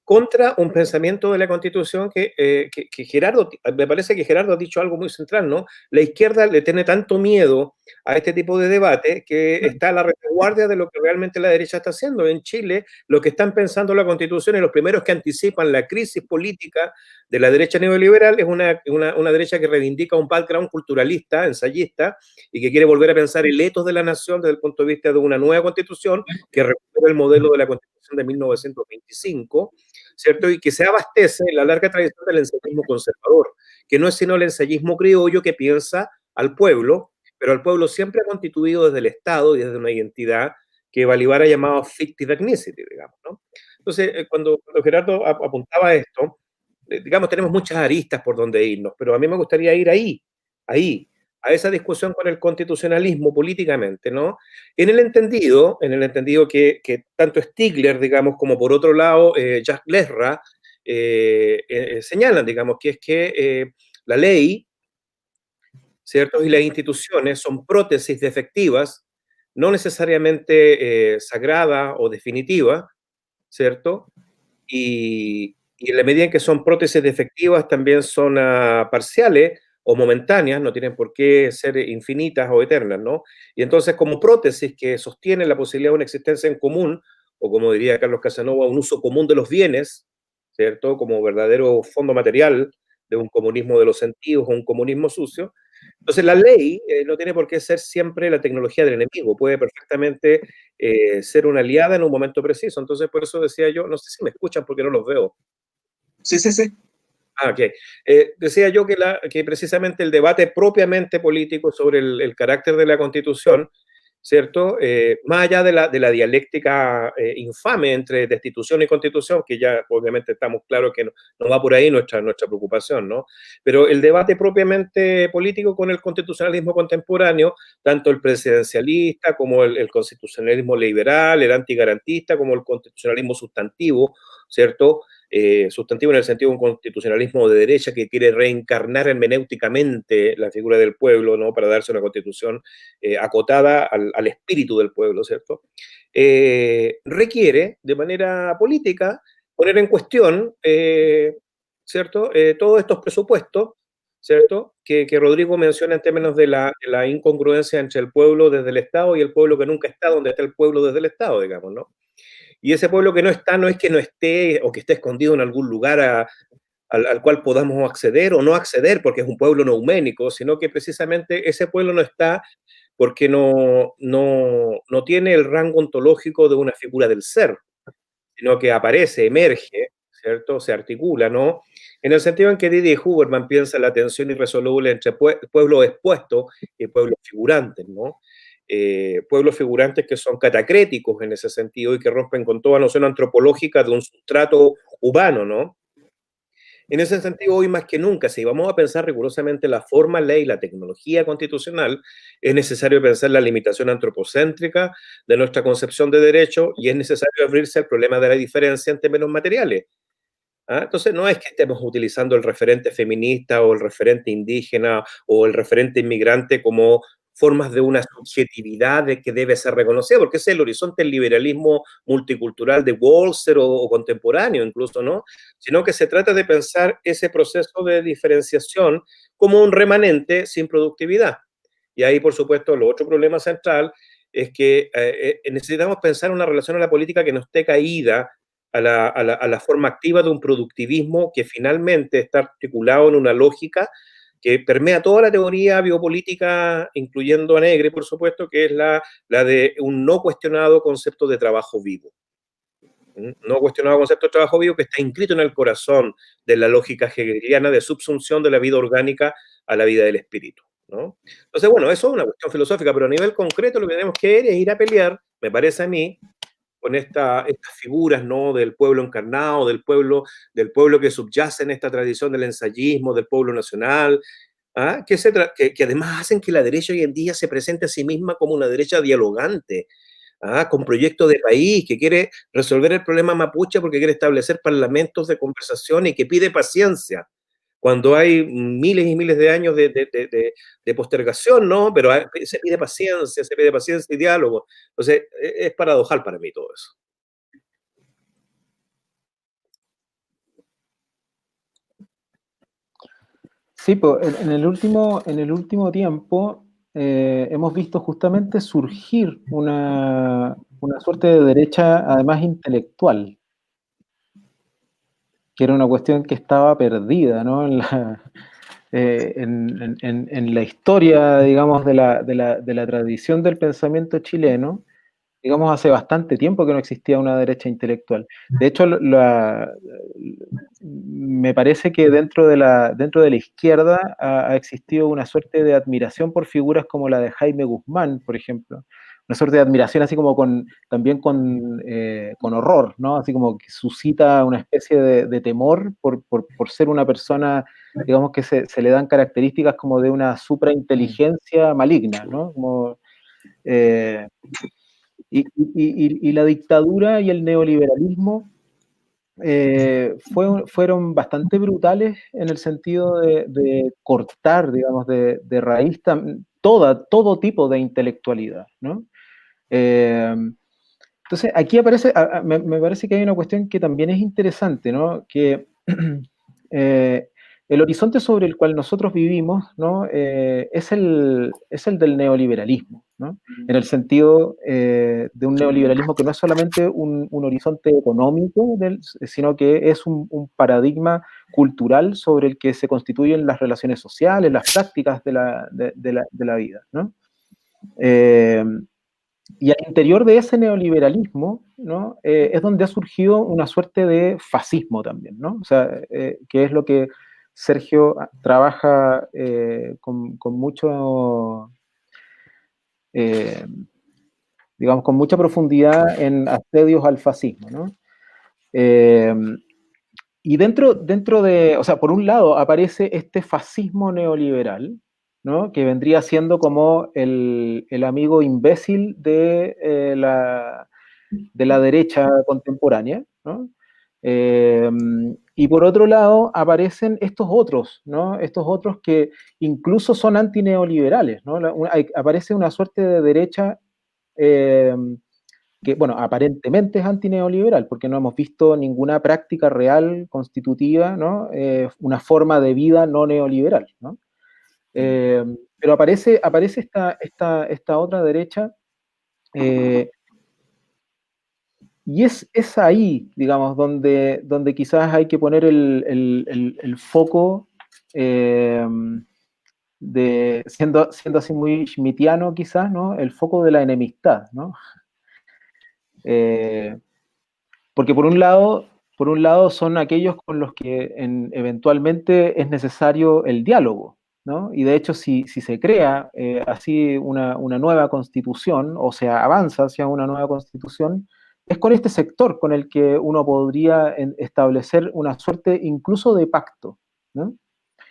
contra un pensamiento de la Constitución que Gerardo, me parece que Gerardo ha dicho algo muy central, ¿no? La izquierda le tiene tanto miedo a este tipo de debate que está a la retaguardia de lo que realmente la derecha está haciendo. En Chile, lo que están pensando la Constitución y los primeros que anticipan la crisis política de la derecha neoliberal es una derecha que reivindica un background culturalista, ensayista, y que quiere volver a pensar el ethos de la nación desde el punto de vista de una nueva Constitución que recupera el modelo de la Constitución de 1925, ¿cierto? Y que se abastece en la larga tradición del ensayismo conservador, que no es sino el ensayismo criollo que piensa al pueblo, pero al pueblo siempre ha constituido desde el Estado y desde una identidad que Balibar ha llamado fictive ethnicity, digamos, ¿no? Entonces, cuando Gerardo apuntaba a esto, digamos, tenemos muchas aristas por donde irnos, pero a mí me gustaría ir ahí, a esa discusión con el constitucionalismo políticamente, ¿no? En el entendido que tanto Stigler, digamos, como por otro lado Jacques Lesra señalan, digamos, que es que la ley, ¿cierto? Y las instituciones son prótesis defectivas, no necesariamente sagrada o definitiva, ¿cierto? Y en la medida en que son prótesis defectivas, también son parciales o momentáneas, no tienen por qué ser infinitas o eternas, ¿no? Y entonces, como prótesis que sostienen la posibilidad de una existencia en común, o como diría Carlos Casanova, un uso común de los bienes, ¿cierto? Como verdadero fondo material de un comunismo de los sentidos o un comunismo sucio. Entonces, la ley no tiene por qué ser siempre la tecnología del enemigo, puede perfectamente ser una aliada en un momento preciso. Entonces, por eso decía yo, no sé si me escuchan porque no los veo. Sí, sí, sí. Ok. Decía yo que precisamente el debate propiamente político sobre el carácter de la Constitución, ¿cierto? Más allá de la dialéctica infame entre destitución y constitución, que ya obviamente estamos claros que no va por ahí nuestra preocupación, ¿no? Pero el debate propiamente político con el constitucionalismo contemporáneo, tanto el presidencialista como el constitucionalismo liberal, el antigarantista, como el constitucionalismo sustantivo, ¿cierto? Sustantivo en el sentido de un constitucionalismo de derecha que quiere reencarnar hermenéuticamente la figura del pueblo, ¿no? Para darse una constitución acotada al espíritu del pueblo, ¿cierto? Requiere, de manera política, poner en cuestión, ¿cierto? Todos estos presupuestos, ¿cierto? Que Rodrigo menciona en términos de la incongruencia entre el pueblo desde el Estado y el pueblo que nunca está donde está el pueblo desde el Estado, digamos, ¿no? Y ese pueblo que no está, no es que no esté o que esté escondido en algún lugar al cual podamos acceder o no acceder porque es un pueblo nouménico, sino que precisamente ese pueblo no está porque no tiene el rango ontológico de una figura del ser, sino que aparece, emerge, ¿cierto? Se articula, ¿no? En el sentido en que Didi Huberman piensa la tensión irresoluble entre pueblos expuestos y pueblos figurantes, ¿no? Pueblos figurantes que son catacréticos en ese sentido y que rompen con toda noción antropológica de un sustrato humano, ¿no? En ese sentido, hoy más que nunca, si vamos a pensar rigurosamente la forma, ley, la tecnología constitucional, es necesario pensar la limitación antropocéntrica de nuestra concepción de derecho y es necesario abrirse al problema de la diferencia en términos materiales. ¿Ah? Entonces, no es que estemos utilizando el referente feminista o el referente indígena o el referente inmigrante como formas de una subjetividad de que debe ser reconocida, porque ese es el horizonte del liberalismo multicultural de Walser o contemporáneo incluso, ¿no? Sino que se trata de pensar ese proceso de diferenciación como un remanente sin productividad. Y ahí, por supuesto, el otro problema central es que necesitamos pensar una relación a la política que no esté caída a la forma activa de un productivismo que finalmente está articulado en una lógica que permea toda la teoría biopolítica, incluyendo a Negri, por supuesto, que es la de un no cuestionado concepto de trabajo vivo. No cuestionado concepto de trabajo vivo que está inscrito en el corazón de la lógica hegeliana de subsunción de la vida orgánica a la vida del espíritu, ¿no? Entonces, bueno, eso es una cuestión filosófica, pero a nivel concreto lo que tenemos que es ir a pelear, me parece a mí, con estas figuras, ¿no? Del pueblo encarnado, del pueblo que subyace en esta tradición del ensayismo, del pueblo nacional, que además hacen que la derecha hoy en día se presente a sí misma como una derecha dialogante, con proyectos de país, que quiere resolver el problema mapuche porque quiere establecer parlamentos de conversación y que pide paciencia, cuando hay miles y miles de años de postergación, ¿no? Pero se pide paciencia y diálogo. Entonces, es paradojal para mí todo eso. Sí, pues en el último tiempo hemos visto justamente surgir una suerte de derecha, además intelectual, que era una cuestión que estaba perdida, ¿no? En la historia, digamos, de la tradición del pensamiento chileno. Digamos, hace bastante tiempo que no existía una derecha intelectual. De hecho, me parece que dentro de la izquierda ha existido una suerte de admiración por figuras como la de Jaime Guzmán, por ejemplo. Una suerte de admiración así como también con horror, ¿no? Así como que suscita una especie de temor por ser una persona, digamos, que se le dan características como de una suprainteligencia maligna, ¿no? Como, y la dictadura y el neoliberalismo fueron bastante brutales en el sentido de cortar, digamos, de raíz todo tipo de intelectualidad, ¿no? Entonces, aquí aparece, me parece que hay una cuestión que también es interesante, ¿no? Que el horizonte sobre el cual nosotros vivimos, ¿no? Es el del neoliberalismo, ¿no? En el sentido de un neoliberalismo que no es solamente un horizonte económico, sino que es un paradigma cultural sobre el que se constituyen las relaciones sociales, las prácticas de la vida, ¿no? Y al interior de ese neoliberalismo, ¿no? Es donde ha surgido una suerte de fascismo también, ¿no? O sea, que es lo que Sergio trabaja con mucho, digamos, con mucha profundidad en asedios al fascismo, ¿no? Y dentro de, o sea, por un lado aparece este fascismo neoliberal, ¿no? Que vendría siendo como el amigo imbécil de la derecha contemporánea, ¿no? Y por otro lado aparecen estos otros, ¿no? Estos otros que incluso son antineoliberales, ¿no? Aparece una suerte de derecha que, bueno, aparentemente es antineoliberal, porque no hemos visto ninguna práctica real, constitutiva, ¿no? Una forma de vida no neoliberal, ¿no? Pero aparece esta otra derecha, y es ahí, digamos, donde quizás hay que poner el foco, siendo así muy schmittiano quizás, ¿no? El foco de la enemistad, ¿no? Porque por un lado son aquellos con los que eventualmente es necesario el diálogo, ¿no? Y de hecho, si se crea así una nueva constitución, o se avanza hacia una nueva constitución, es con este sector con el que uno podría establecer una suerte incluso de pacto, ¿no?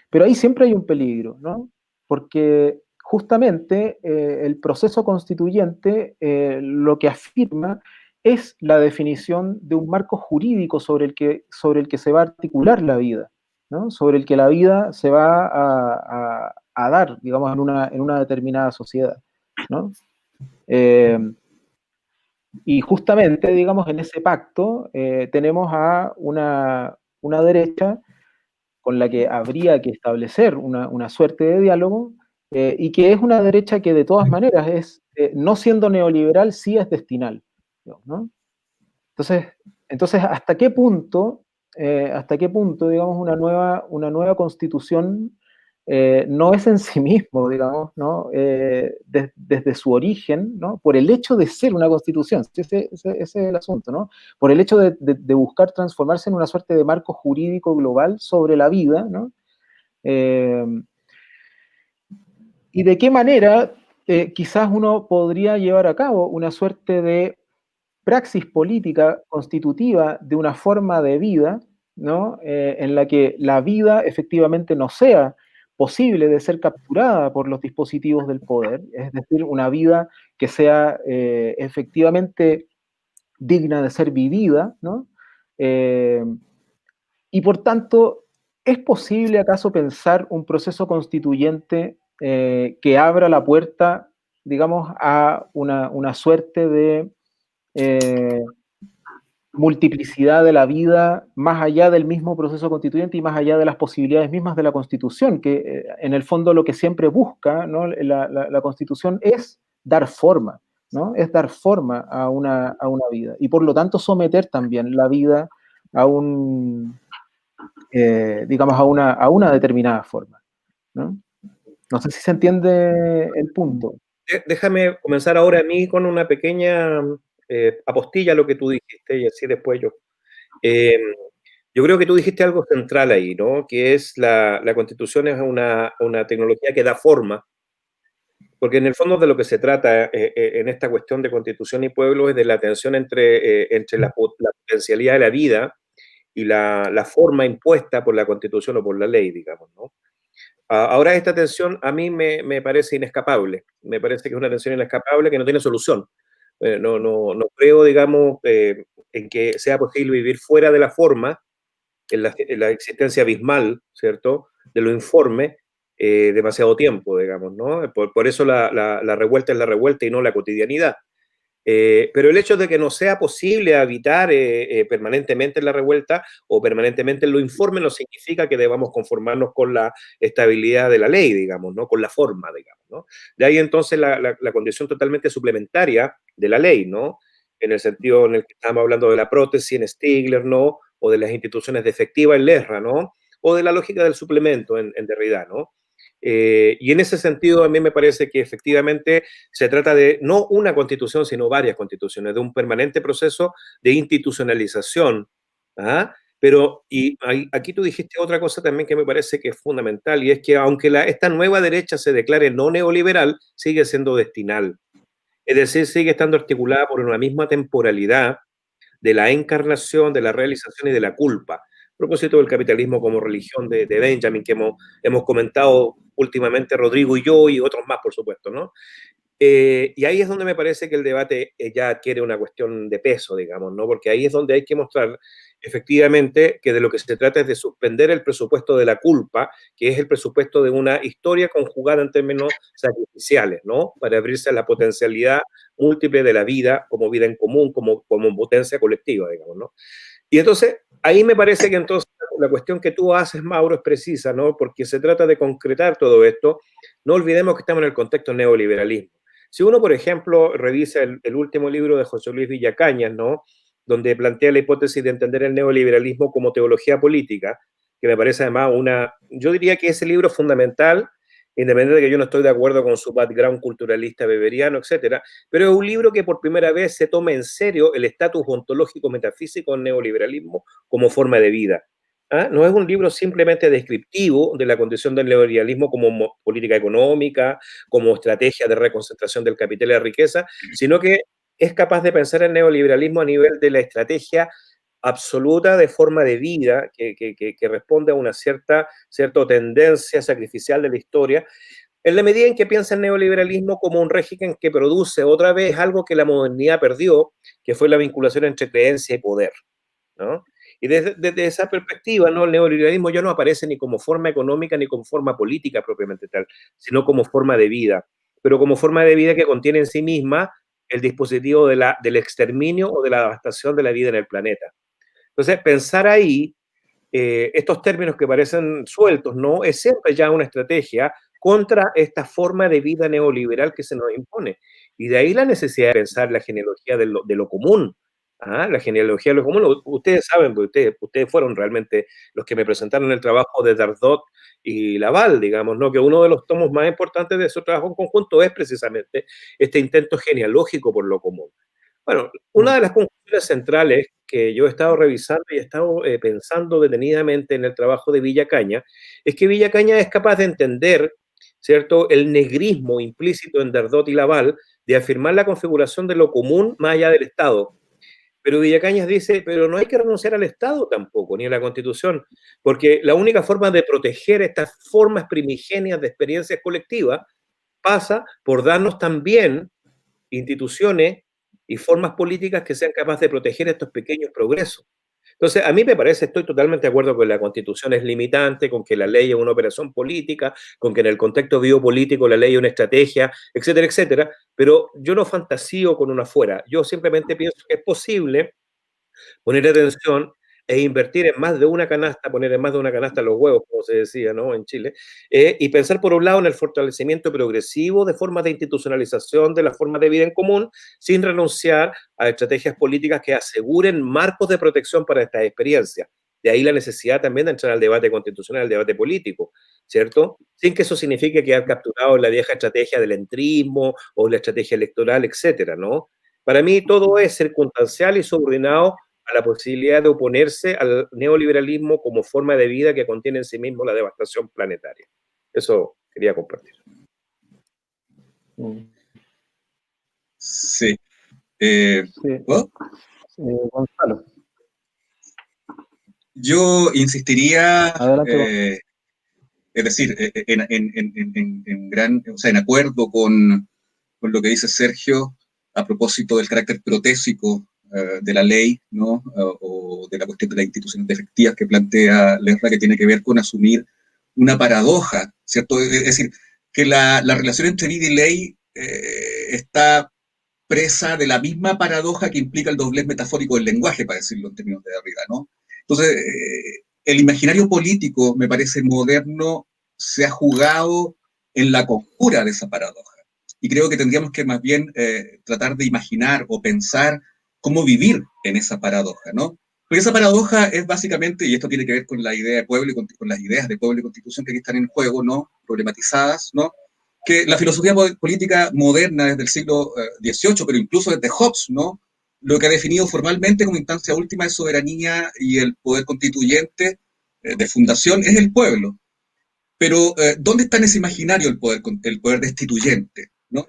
Pero ahí siempre hay un peligro, ¿no? Porque justamente el proceso constituyente lo que afirma es la definición de un marco jurídico sobre el que se va a articular la vida, ¿no? Sobre el que la vida se va a dar, digamos, en una determinada sociedad, ¿no? Y justamente, digamos, en ese pacto tenemos a una derecha con la que habría que establecer una suerte de diálogo, y que es una derecha que de todas maneras es, no siendo neoliberal, sí es destinal, ¿no? Entonces, ¿hasta qué punto, digamos, una nueva constitución no es en sí mismo, digamos, ¿no? Desde su origen, ¿no? Por el hecho de ser una constitución, ese es el asunto, ¿no? Por el hecho de buscar transformarse en una suerte de marco jurídico global sobre la vida, ¿no? Y de qué manera quizás uno podría llevar a cabo una suerte de praxis política constitutiva de una forma de vida, ¿no? En la que la vida efectivamente no sea posible de ser capturada por los dispositivos del poder, es decir, una vida que sea efectivamente digna de ser vivida, ¿no? Y por tanto, ¿es posible acaso pensar un proceso constituyente que abra la puerta, digamos, a una suerte de multiplicidad de la vida más allá del mismo proceso constituyente y más allá de las posibilidades mismas de la Constitución, que en el fondo lo que siempre busca, ¿no? La Constitución es dar forma, ¿no? Es dar forma a una vida y por lo tanto someter también la vida a digamos, a una determinada forma, ¿no? No sé si se entiende el punto. Déjame comenzar ahora a mí con una pequeña apostilla a lo que tú dijiste y así después yo. Yo creo que tú dijiste algo central ahí, ¿no? Que es la Constitución es una tecnología que da forma, porque en el fondo de lo que se trata en esta cuestión de Constitución y pueblo es de la tensión entre la potencialidad de la vida y la forma impuesta por la Constitución o por la ley, digamos, ¿no? Ahora esta tensión a mí me parece inescapable, me parece que es una tensión inescapable que no tiene solución. No creo, digamos, en que sea posible vivir fuera de la forma, en la existencia abismal, ¿cierto?, de lo informe, demasiado tiempo, digamos, ¿no? Por eso la revuelta es la revuelta y no la cotidianidad. Pero el hecho de que no sea posible habitar permanentemente en la revuelta o permanentemente en lo informe no significa que debamos conformarnos con la estabilidad de la ley, digamos, ¿no? Con la forma, digamos, ¿no? De ahí entonces la condición totalmente suplementaria de la ley, ¿no? En el sentido en el que estamos hablando de la prótesis en Stigler, ¿no? O de las instituciones de efectiva en Lerra, ¿no? O de la lógica del suplemento en Derrida, ¿no? Y en ese sentido a mí me parece que efectivamente se trata de no una constitución, sino varias constituciones, de un permanente proceso de institucionalización. ¿Ah? Pero, aquí tú dijiste otra cosa también que me parece que es fundamental, y es que aunque esta nueva derecha se declare no neoliberal, sigue siendo destinal. Es decir, sigue estando articulada por una misma temporalidad de la encarnación, de la realización y de la culpa. A propósito del capitalismo como religión de Benjamin, que hemos comentado últimamente Rodrigo y yo y otros más, por supuesto, ¿no? Y ahí es donde me parece que el debate ya adquiere una cuestión de peso, digamos, ¿no? Porque ahí es donde hay que mostrar efectivamente que de lo que se trata es de suspender el presupuesto de la culpa, que es el presupuesto de una historia conjugada en términos sacrificiales, ¿no? Para abrirse a la potencialidad múltiple de la vida como vida en común, como potencia colectiva, digamos, ¿no? Y entonces, ahí me parece que entonces la cuestión que tú haces, Mauro, es precisa, ¿no? Porque se trata de concretar todo esto. No olvidemos que estamos en el contexto del neoliberalismo. Si uno, por ejemplo, revisa el último libro de José Luis Villacañas, ¿no? Donde plantea la hipótesis de entender el neoliberalismo como teología política, que me parece además yo diría que ese libro es fundamental, independientemente de que yo no estoy de acuerdo con su background culturalista beberiano, etcétera, pero es un libro que por primera vez se toma en serio el estatus ontológico metafísico del neoliberalismo como forma de vida. ¿Ah? No es un libro simplemente descriptivo de la condición del neoliberalismo como política económica, como estrategia de reconcentración del capital y la riqueza, sino que es capaz de pensar el neoliberalismo a nivel de la estrategia absoluta de forma de vida que responde a una cierta tendencia sacrificial de la historia, en la medida en que piensa el neoliberalismo como un régimen que produce otra vez algo que la modernidad perdió, que fue la vinculación entre creencia y poder, ¿no? Y desde esa perspectiva, ¿no? El neoliberalismo ya no aparece ni como forma económica ni como forma política propiamente tal, sino como forma de vida, pero como forma de vida que contiene en sí misma el dispositivo del exterminio o de la devastación de la vida en el planeta. Entonces, pensar ahí estos términos que parecen sueltos, ¿no? Es siempre ya una estrategia contra esta forma de vida neoliberal que se nos impone. Y de ahí la necesidad de pensar la genealogía de lo común. ¿Ah? La genealogía de lo común. Ustedes saben, ustedes fueron realmente los que me presentaron el trabajo de Dardot y Laval, digamos, ¿no? Que uno de los tomos más importantes de su trabajo en conjunto es precisamente este intento genealógico por lo común. Bueno, una de las conclusiones centrales que yo he estado revisando y he estado pensando detenidamente en el trabajo de Villacaña es que Villacaña es capaz de entender, ¿cierto?, el negrismo implícito en Dardot y Laval de afirmar la configuración de lo común más allá del Estado. Pero Villacañas dice, pero no hay que renunciar al Estado tampoco, ni a la Constitución, porque la única forma de proteger estas formas primigenias de experiencias colectivas pasa por darnos también instituciones y formas políticas que sean capaces de proteger estos pequeños progresos. Entonces, a mí me parece, estoy totalmente de acuerdo con que la Constitución es limitante, con que la ley es una operación política, con que en el contexto biopolítico la ley es una estrategia, etcétera, etcétera, pero yo no fantasío con una fuera. Yo simplemente pienso que es posible poner atención e invertir en más de una canasta, poner en más de una canasta los huevos, como se decía, ¿no? En Chile, y pensar por un lado en el fortalecimiento progresivo de formas de institucionalización de las formas de vida en común, sin renunciar a estrategias políticas que aseguren marcos de protección para estas experiencias. De ahí la necesidad también de entrar al debate constitucional, al debate político, ¿cierto? Sin que eso signifique quedar capturado en la vieja estrategia del entrismo o la estrategia electoral, etcétera, ¿no? Para mí todo es circunstancial y subordinado a la posibilidad de oponerse al neoliberalismo como forma de vida que contiene en sí mismo la devastación planetaria. Eso quería compartir. Sí. Sí. ¿Puedo? Gonzalo. Yo insistiría, Adelante. es decir, o sea, en acuerdo con lo que dice Sergio a propósito del carácter protésico de la ley, ¿no? O de la cuestión de las instituciones efectivas que plantea Lerra, que tiene que ver con asumir una paradoja, ¿cierto? Es decir, que la relación entre vida y ley está presa de la misma paradoja que implica el doblez metafórico del lenguaje, para decirlo en términos de Derrida, ¿no? Entonces, el imaginario político, me parece moderno, se ha jugado en la conjura de esa paradoja. Y creo que tendríamos que más bien tratar de imaginar o pensar cómo vivir en esa paradoja, ¿no? Porque esa paradoja es básicamente, y esto tiene que ver con la idea de pueblo y con las ideas de pueblo y constitución que aquí están en juego, ¿no? Problematizadas, ¿no? Que la filosofía política moderna desde el siglo XVIII, pero incluso desde Hobbes, ¿no? Lo que ha definido formalmente como instancia última de soberanía y el poder constituyente de fundación es el pueblo. Pero, ¿dónde está en ese imaginario el poder destituyente? ¿No?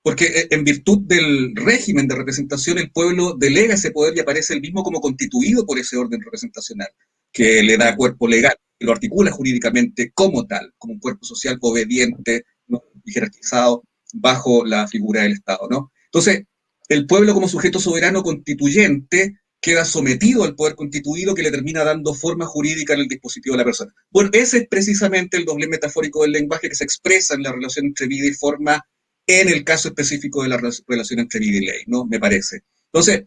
Porque en virtud del régimen de representación, el pueblo delega ese poder y aparece el mismo como constituido por ese orden representacional, que le da cuerpo legal, que lo articula jurídicamente como tal, como un cuerpo social obediente, ¿no? Y jerarquizado bajo la figura del Estado, ¿no? Entonces, el pueblo como sujeto soberano constituyente queda sometido al poder constituido que le termina dando forma jurídica en el dispositivo de la persona. Bueno, ese es precisamente el doblez metafórico del lenguaje que se expresa en la relación entre vida y forma en el caso específico de la relación entre vida y ley, ¿no? Me parece. Entonces,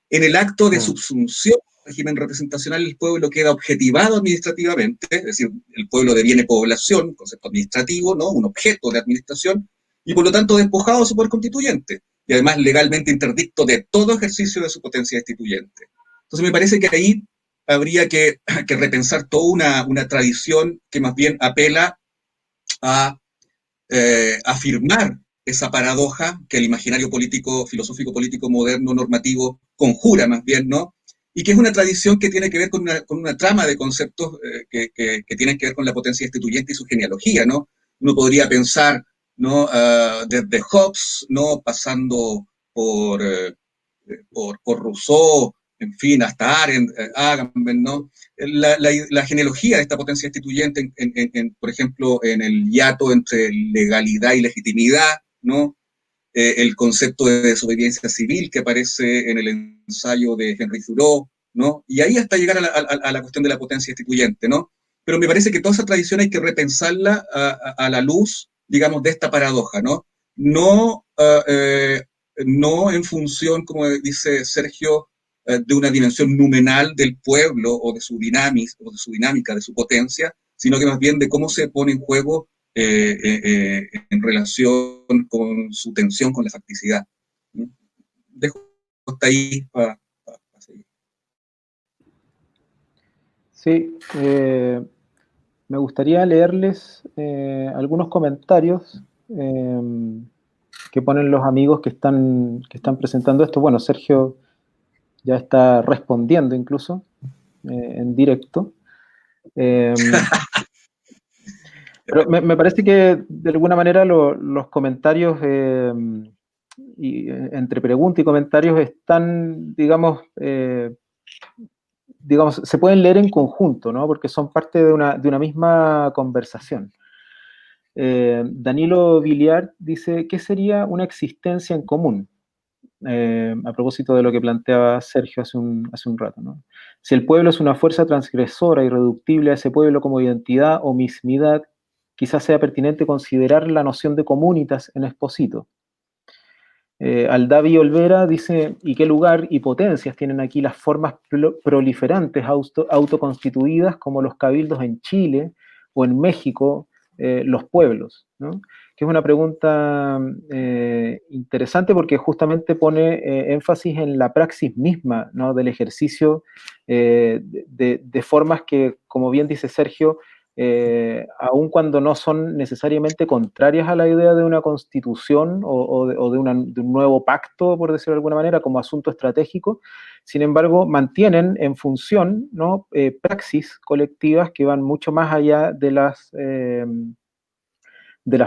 en el acto de subsunción al régimen representacional, el pueblo queda objetivado administrativamente, es decir, el pueblo deviene población, concepto administrativo, ¿no? Un objeto de administración, y por lo tanto despojado de su poder constituyente, y además legalmente interdicto de todo ejercicio de su potencia destituyente. Entonces me parece que ahí habría que repensar toda una tradición que más bien apela a afirmar esa paradoja que el imaginario político, filosófico político moderno, normativo, conjura más bien, ¿no? Y que es una tradición que tiene que ver con una trama de conceptos que tienen que ver con la potencia destituyente y su genealogía, ¿no? Uno podría pensar, ¿no? Desde Hobbes, ¿no? Pasando por, por Rousseau, en fin, hasta Arendt, Agamben, ¿no? La genealogía de esta potencia destituyente, por ejemplo, en el hiato entre legalidad y legitimidad, ¿no? El concepto de desobediencia civil que aparece en el ensayo de Henry Thoreau, ¿no? Y ahí hasta llegar a la cuestión de la potencia destituyente, ¿no? Pero me parece que toda esa tradición hay que repensarla a la luz, digamos, de esta paradoja, ¿no? No, no en función, como dice Sergio, de una dimensión numenal del pueblo o de su dinámica, de su potencia, sino que más bien de cómo se pone en juego en relación con su tensión con la facticidad. Dejo hasta ahí para seguir. Sí, me gustaría leerles algunos comentarios que ponen los amigos que están presentando esto. Bueno, Sergio ya está respondiendo incluso en directo. Pero me parece que de alguna manera los comentarios y entre pregunta y comentarios están, digamos, se pueden leer en conjunto, ¿no? Porque son parte de una misma conversación. Danilo Villar dice, ¿qué sería una existencia en común? A propósito de lo que planteaba Sergio hace un rato, ¿no? Si el pueblo es una fuerza transgresora, irreductible a ese pueblo como identidad o mismidad, quizás sea pertinente considerar la noción de comunitas en Esposito. Aldavi Olvera dice, ¿y qué lugar y potencias tienen aquí las formas proliferantes autoconstituidas como los cabildos en Chile o en México, los pueblos, ¿no? Que es una pregunta interesante porque justamente pone énfasis en la praxis misma, ¿no? Del ejercicio de formas que, como bien dice Sergio, aun cuando no son necesariamente contrarias a la idea de una constitución o de un nuevo pacto, por decirlo de alguna manera, como asunto estratégico, sin embargo, mantienen en función, ¿no? Praxis colectivas que van mucho más allá de las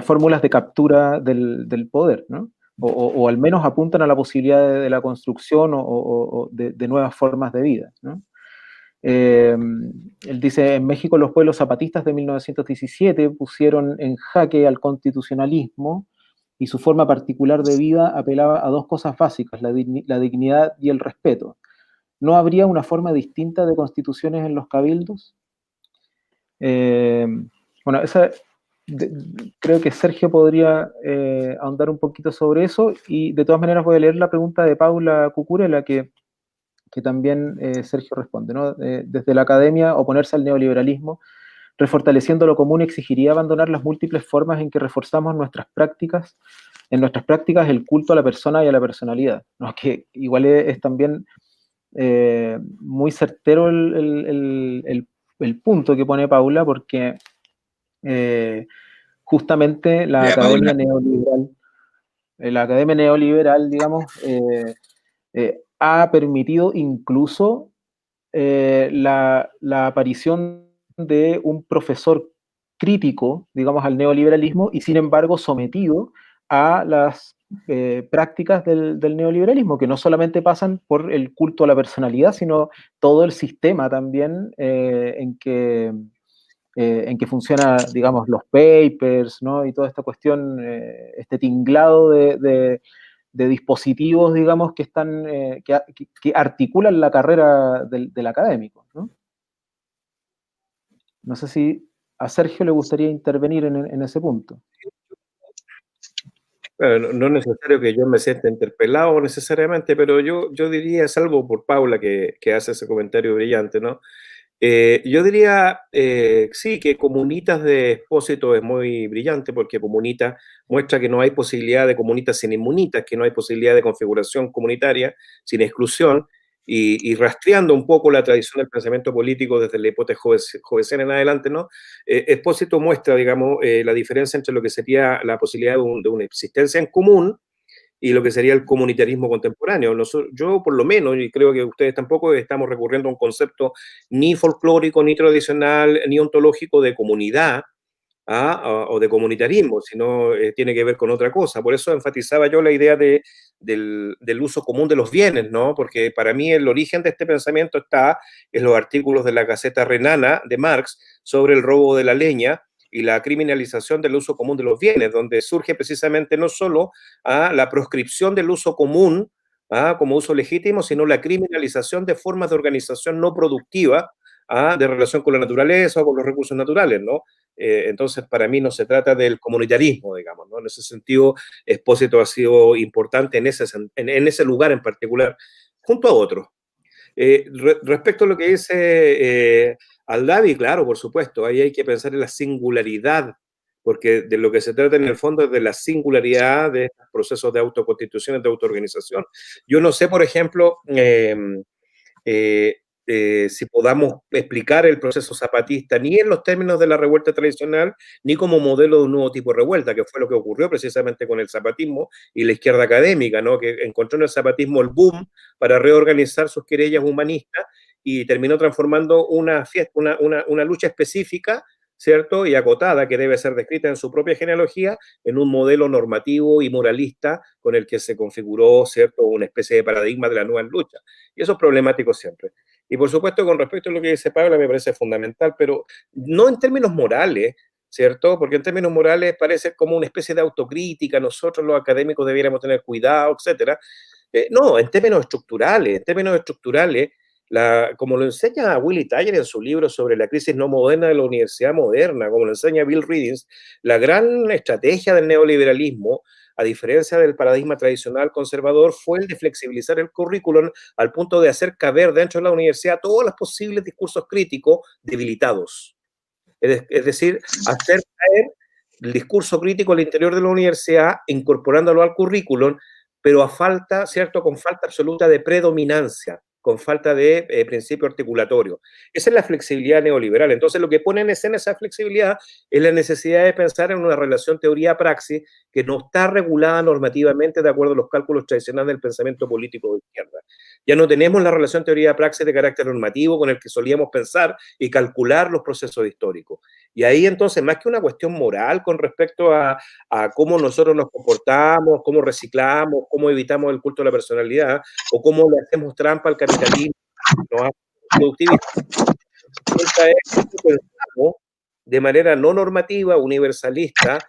fórmulas de captura del poder, ¿no? O al menos apuntan a la posibilidad de la construcción o de nuevas formas de vida, ¿no? Él dice, en México los pueblos zapatistas de 1917 pusieron en jaque al constitucionalismo y su forma particular de vida apelaba a dos cosas básicas, la dignidad y el respeto. ¿No habría una forma distinta de constituciones en los cabildos? Bueno, creo que Sergio podría ahondar un poquito sobre eso, y de todas maneras voy a leer la pregunta de Paula Cucurella, que también Sergio responde, ¿no? Desde la academia, oponerse al neoliberalismo, refortaleciendo lo común, exigiría abandonar las múltiples formas en que reforzamos en nuestras prácticas el culto a la persona y a la personalidad, ¿no? Que igual es también muy certero el punto que pone Paula, porque justamente la academia neoliberal, digamos, ha permitido incluso la aparición de un profesor crítico, digamos, al neoliberalismo, y sin embargo sometido a las prácticas del neoliberalismo, que no solamente pasan por el culto a la personalidad, sino todo el sistema también en que funciona, digamos, los papers, ¿no? Y toda esta cuestión, este tinglado de dispositivos, digamos, que están, que articulan la carrera del académico, ¿no? No sé si a Sergio le gustaría intervenir en ese punto. Bueno, no es necesario que yo me sienta interpelado necesariamente, pero yo diría, salvo por Paula que hace ese comentario brillante, ¿no? Yo diría, sí, que Comunitas de Expósito es muy brillante porque Comunitas muestra que no hay posibilidad de comunitas sin inmunitas, que no hay posibilidad de configuración comunitaria sin exclusión, y rastreando un poco la tradición del pensamiento político desde la hipótesis Jovesena en adelante, ¿no? Expósito muestra, digamos, la diferencia entre lo que sería la posibilidad de una existencia en común y lo que sería el comunitarismo contemporáneo. Yo, por lo menos, y creo que ustedes tampoco, estamos recurriendo a un concepto ni folclórico, ni tradicional, ni ontológico de comunidad o de comunitarismo, sino tiene que ver con otra cosa. Por eso enfatizaba yo la idea del uso común de los bienes, ¿no? Porque para mí el origen de este pensamiento está en los artículos de la Gaceta Renana de Marx sobre el robo de la leña y la criminalización del uso común de los bienes, donde surge precisamente no solo la proscripción del uso común como uso legítimo, sino la criminalización de formas de organización no productiva de relación con la naturaleza o con los recursos naturales, ¿no? Entonces, para mí no se trata del comunitarismo, digamos, ¿no? En ese sentido, Expósito ha sido importante en ese lugar en particular, junto a otros. Respecto a lo que dice Aldavi, claro, por supuesto, ahí hay que pensar en la singularidad, porque de lo que se trata en el fondo es de la singularidad de estos procesos de autoconstitución y de autoorganización. Yo no sé, por ejemplo, si podamos explicar el proceso zapatista ni en los términos de la revuelta tradicional, ni como modelo de un nuevo tipo de revuelta, que fue lo que ocurrió precisamente con el zapatismo y la izquierda académica, ¿no? Que encontró en el zapatismo el boom para reorganizar sus querellas humanistas y terminó transformando una lucha específica, ¿cierto? Y acotada, que debe ser descrita en su propia genealogía, en un modelo normativo y moralista con el que se configuró, ¿cierto?, una especie de paradigma de la nueva lucha. Y eso es problemático siempre. Y por supuesto, con respecto a lo que dice Pablo, me parece fundamental, pero no en términos morales, ¿cierto? Porque en términos morales parece como una especie de autocrítica, nosotros los académicos debiéramos tener cuidado, etcétera. No, en términos estructurales, como lo enseña Willy Thayer en su libro sobre la crisis no moderna de la universidad moderna, como lo enseña Bill Readings, la gran estrategia del neoliberalismo, a diferencia del paradigma tradicional conservador, fue el de flexibilizar el currículum al punto de hacer caber dentro de la universidad todos los posibles discursos críticos debilitados. Es decir, hacer caer el discurso crítico al interior de la universidad, incorporándolo al currículum, pero a falta, ¿cierto?, con falta absoluta de predominancia, con falta de principio articulatorio. Esa es la flexibilidad neoliberal. Entonces, lo que pone en escena esa flexibilidad es la necesidad de pensar en una relación teoría-praxis que no está regulada normativamente de acuerdo a los cálculos tradicionales del pensamiento político de izquierda. Ya no tenemos la relación teoría-praxis de carácter normativo con el que solíamos pensar y calcular los procesos históricos. Y ahí entonces, más que una cuestión moral con respecto a cómo nosotros nos comportamos, cómo reciclamos, cómo evitamos el culto de la personalidad, o cómo le hacemos trampa al capitalismo, nos productivista, pensamos de manera no normativa, universalista,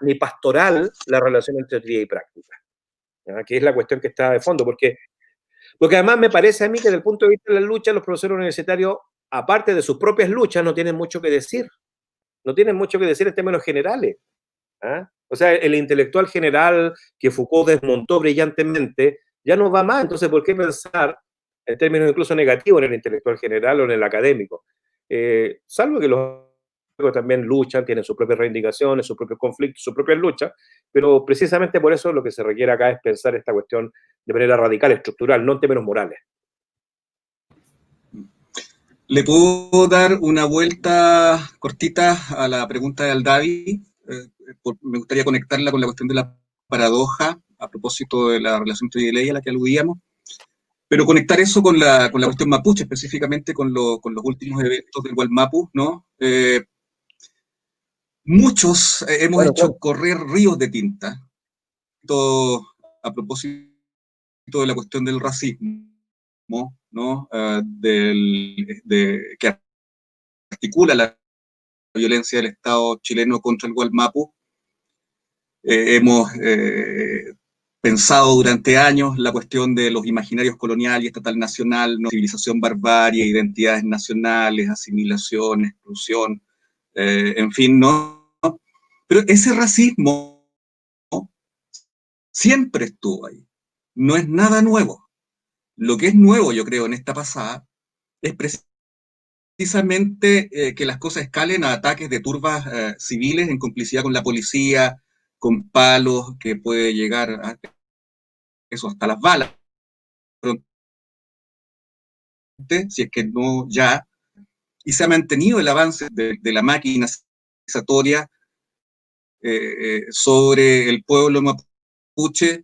ni pastoral, la relación entre teoría y práctica, ¿ya? Que es la cuestión que está de fondo, porque además me parece a mí que desde el punto de vista de la lucha, los profesores universitarios, aparte de sus propias luchas, no tienen mucho que decir. No tienen mucho que decir en términos generales. ¿Ah? O sea, el intelectual general que Foucault desmontó brillantemente ya no va más. Entonces, ¿por qué pensar en términos incluso negativos en el intelectual general o en el académico? Salvo que los también luchan, tienen sus propias reivindicaciones, sus propios conflictos, sus propias luchas, pero precisamente por eso lo que se requiere acá es pensar esta cuestión de manera radical, estructural, no en términos morales. ¿Le puedo dar una vuelta cortita a la pregunta de Aldavi? Me gustaría conectarla con la cuestión de la paradoja a propósito de la relación teoría y ley a la que aludíamos, pero conectar eso con la cuestión mapuche, específicamente con los últimos eventos del Gualmapu, ¿no? Muchos hemos hecho correr ríos de tinta, todo a propósito de la cuestión del racismo, ¿no? Que articula la violencia del Estado chileno contra el Gualmapu. Hemos pensado durante años la cuestión de los imaginarios colonial y estatal nacional, ¿no? Civilización, barbarie, identidades nacionales, asimilación, exclusión, en fin, ¿no? Pero ese racismo, ¿no?, siempre estuvo ahí. No es nada nuevo. Lo que es nuevo, yo creo, en esta pasada, es precisamente que las cosas escalen a ataques de turbas civiles en complicidad con la policía, con palos que puede llegar a eso hasta las balas, si es que no ya, y se ha mantenido el avance de la máquina civilizatoria sobre el pueblo mapuche,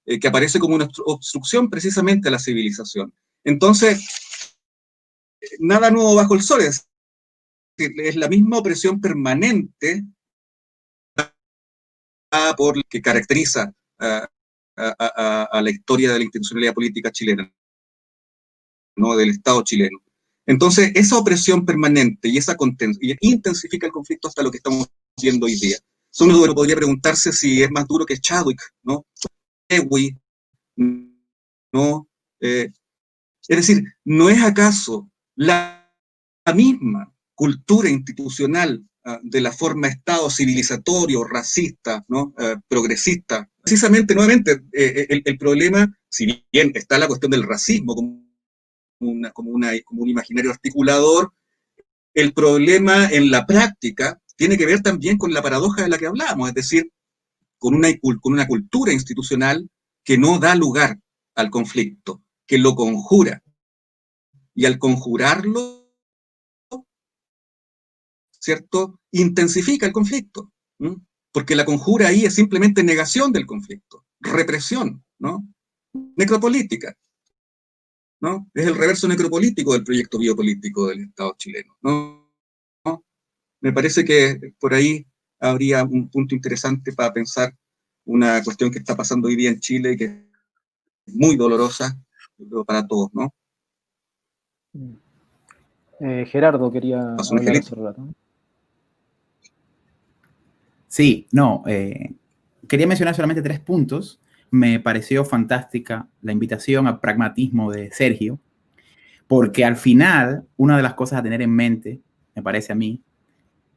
que aparece como una obstrucción precisamente a la civilización. Entonces, nada nuevo bajo el sol, es la misma opresión permanente que caracteriza a la historia de la institucionalidad política chilena, ¿no?, del Estado chileno. Entonces, esa opresión permanente y esa intensifica el conflicto hasta lo que estamos viendo hoy día. Uno podría preguntarse si es más duro que Chadwick, ¿no? ¿No? Es decir, ¿no es acaso la misma cultura institucional de la forma Estado civilizatorio, racista, ¿no?, progresista? Precisamente, nuevamente, el problema, si bien está la cuestión del racismo como un imaginario articulador, el problema en la práctica tiene que ver también con la paradoja de la que hablábamos, es decir, con una cultura institucional que no da lugar al conflicto, que lo conjura. Y al conjurarlo, ¿cierto?, intensifica el conflicto, ¿no? Porque la conjura ahí es simplemente negación del conflicto, represión, ¿no?, necropolítica, ¿no? Es el reverso necropolítico del proyecto biopolítico del Estado chileno, ¿no? me parece que por ahí habría un punto interesante para pensar una cuestión que está pasando hoy día en Chile y que es muy dolorosa para todos, ¿no? Gerardo quería Pasó hablar Angelito. hace rato. Sí, no, quería mencionar solamente 3 puntos. Me pareció fantástica la invitación al pragmatismo de Sergio, porque al final, una de las cosas a tener en mente, me parece a mí,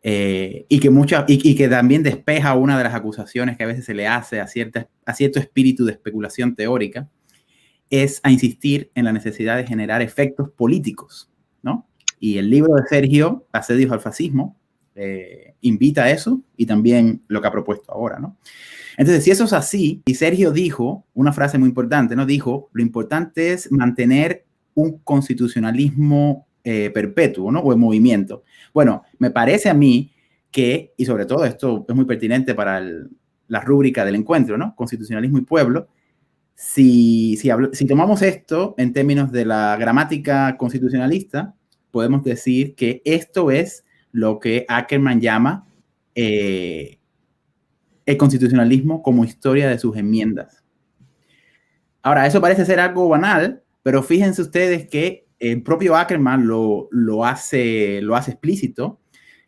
y que también despeja una de las acusaciones que a veces se le hace a cierto espíritu de especulación teórica, es a insistir en la necesidad de generar efectos políticos, ¿no? Y el libro de Sergio, Asedios al fascismo, invita a eso, y también lo que ha propuesto ahora, ¿no? Entonces, si eso es así, y Sergio dijo una frase muy importante, ¿no? Dijo, lo importante es mantener un constitucionalismo perpetuo, ¿no? O en movimiento. Bueno, me parece a mí que, y sobre todo esto es muy pertinente para la rúbrica del encuentro, ¿no? Constitucionalismo y pueblo. Si tomamos esto en términos de la gramática constitucionalista, podemos decir que esto es lo que Ackerman llama el constitucionalismo como historia de sus enmiendas. Ahora, eso parece ser algo banal, pero fíjense ustedes que el propio Ackerman lo hace explícito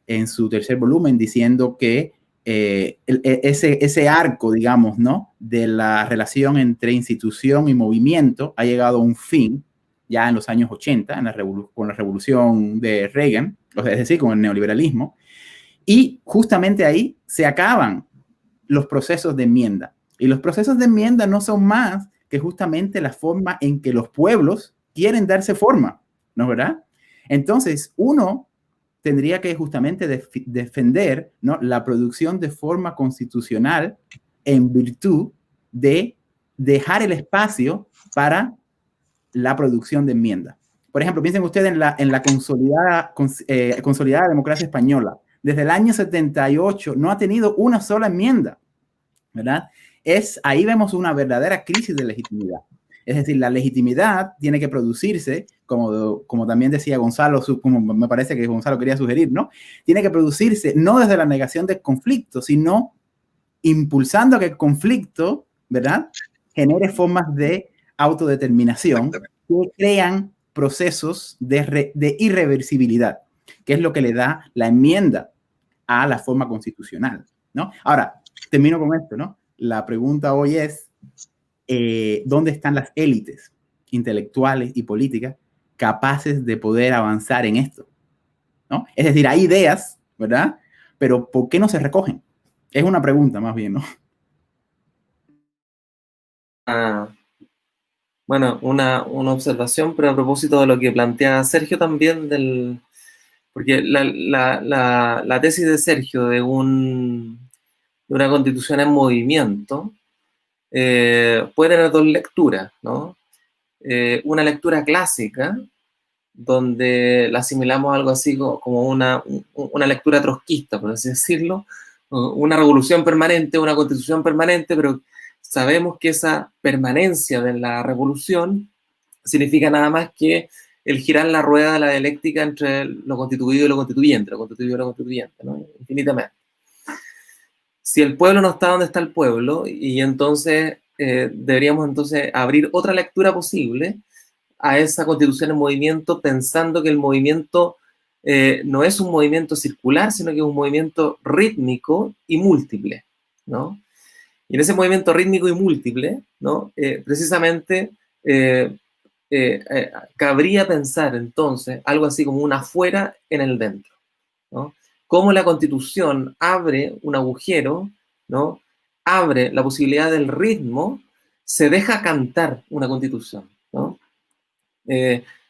en su tercer volumen, diciendo que ese arco, digamos, ¿no?, de la relación entre institución y movimiento ha llegado a un fin ya en los años 80, con la revolución de Reagan, es decir, con el neoliberalismo, y justamente ahí se acaban los procesos de enmienda. Y los procesos de enmienda no son más que justamente la forma en que los pueblos quieren darse forma, ¿no es verdad? Entonces, uno tendría que justamente defender, ¿no?, la producción de forma constitucional en virtud de dejar el espacio para la producción de enmienda. Por ejemplo, piensen ustedes en la consolidada democracia española. Desde el año 78 no ha tenido una sola enmienda, ¿verdad? Ahí vemos una verdadera crisis de legitimidad. Es decir, la legitimidad tiene que producirse, como también decía Gonzalo, como me parece que Gonzalo quería sugerir, ¿no? Tiene que producirse no desde la negación del conflicto, sino impulsando que el conflicto, ¿verdad?, genere formas de autodeterminación que crean procesos de irreversibilidad, que es lo que le da la enmienda a la forma constitucional, ¿no? Ahora, termino con esto, ¿no? La pregunta hoy es, ¿dónde están las élites intelectuales y políticas capaces de poder avanzar en esto, ¿no? Es decir, hay ideas, ¿verdad? Pero ¿por qué no se recogen? Es una pregunta más bien, ¿no? Bueno, una observación, pero a propósito de lo que plantea Sergio también, porque la tesis de Sergio de una constitución en movimiento puede tener 2 lecturas, ¿no? Una lectura clásica, donde la asimilamos a algo así como una lectura trotskista, por así decirlo, una revolución permanente, una constitución permanente, pero sabemos que esa permanencia de la revolución significa nada más que el girar la rueda de la dialéctica entre lo constituido y lo constituyente, ¿no? Infinitamente. Si el pueblo no está donde está el pueblo, y entonces deberíamos entonces abrir otra lectura posible a esa constitución en movimiento, pensando que el movimiento no es un movimiento circular, sino que es un movimiento rítmico y múltiple, ¿no? Y en ese movimiento rítmico y múltiple, ¿no?, precisamente cabría pensar entonces algo así como un afuera en el dentro, ¿no? Cómo la Constitución abre un agujero, ¿no?, abre la posibilidad del ritmo, se deja cantar una Constitución, ¿no?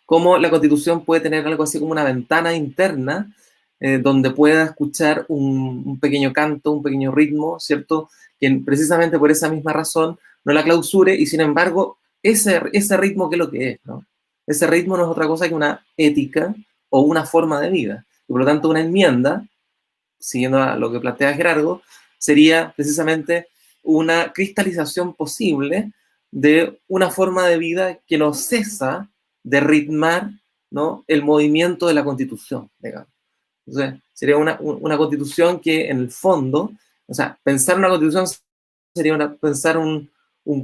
Cómo la Constitución puede tener algo así como una ventana interna donde pueda escuchar un pequeño canto, un pequeño ritmo, ¿cierto?, que precisamente por esa misma razón no la clausure, y sin embargo ese ritmo, ¿qué es lo que es, no? Ese ritmo no es otra cosa que una ética o una forma de vida, y por lo tanto una enmienda, siguiendo a lo que plantea Gerardo, sería precisamente una cristalización posible de una forma de vida que no cesa de ritmar, ¿no?, el movimiento de la Constitución, digamos. Entonces, sería una constitución que en el fondo, o sea, pensar una constitución sería pensar un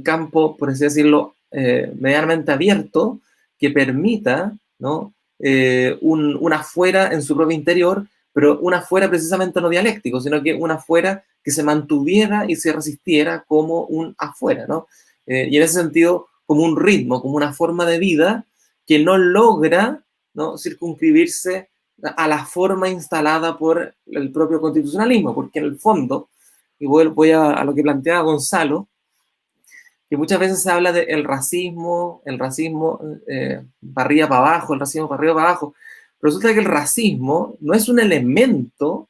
campo, por así decirlo, medianamente abierto que permita, ¿no? Un afuera en su propio interior, pero un afuera precisamente no dialéctico, sino que un afuera que se mantuviera y se resistiera como un afuera, ¿no? Y en ese sentido, como un ritmo, como una forma de vida que no logra, ¿no?, circunscribirse a la forma instalada por el propio constitucionalismo, porque en el fondo, y voy a lo que planteaba Gonzalo, que muchas veces se habla del racismo, el racismo para arriba para abajo, el racismo para arriba para abajo. Pero resulta que el racismo no es un elemento,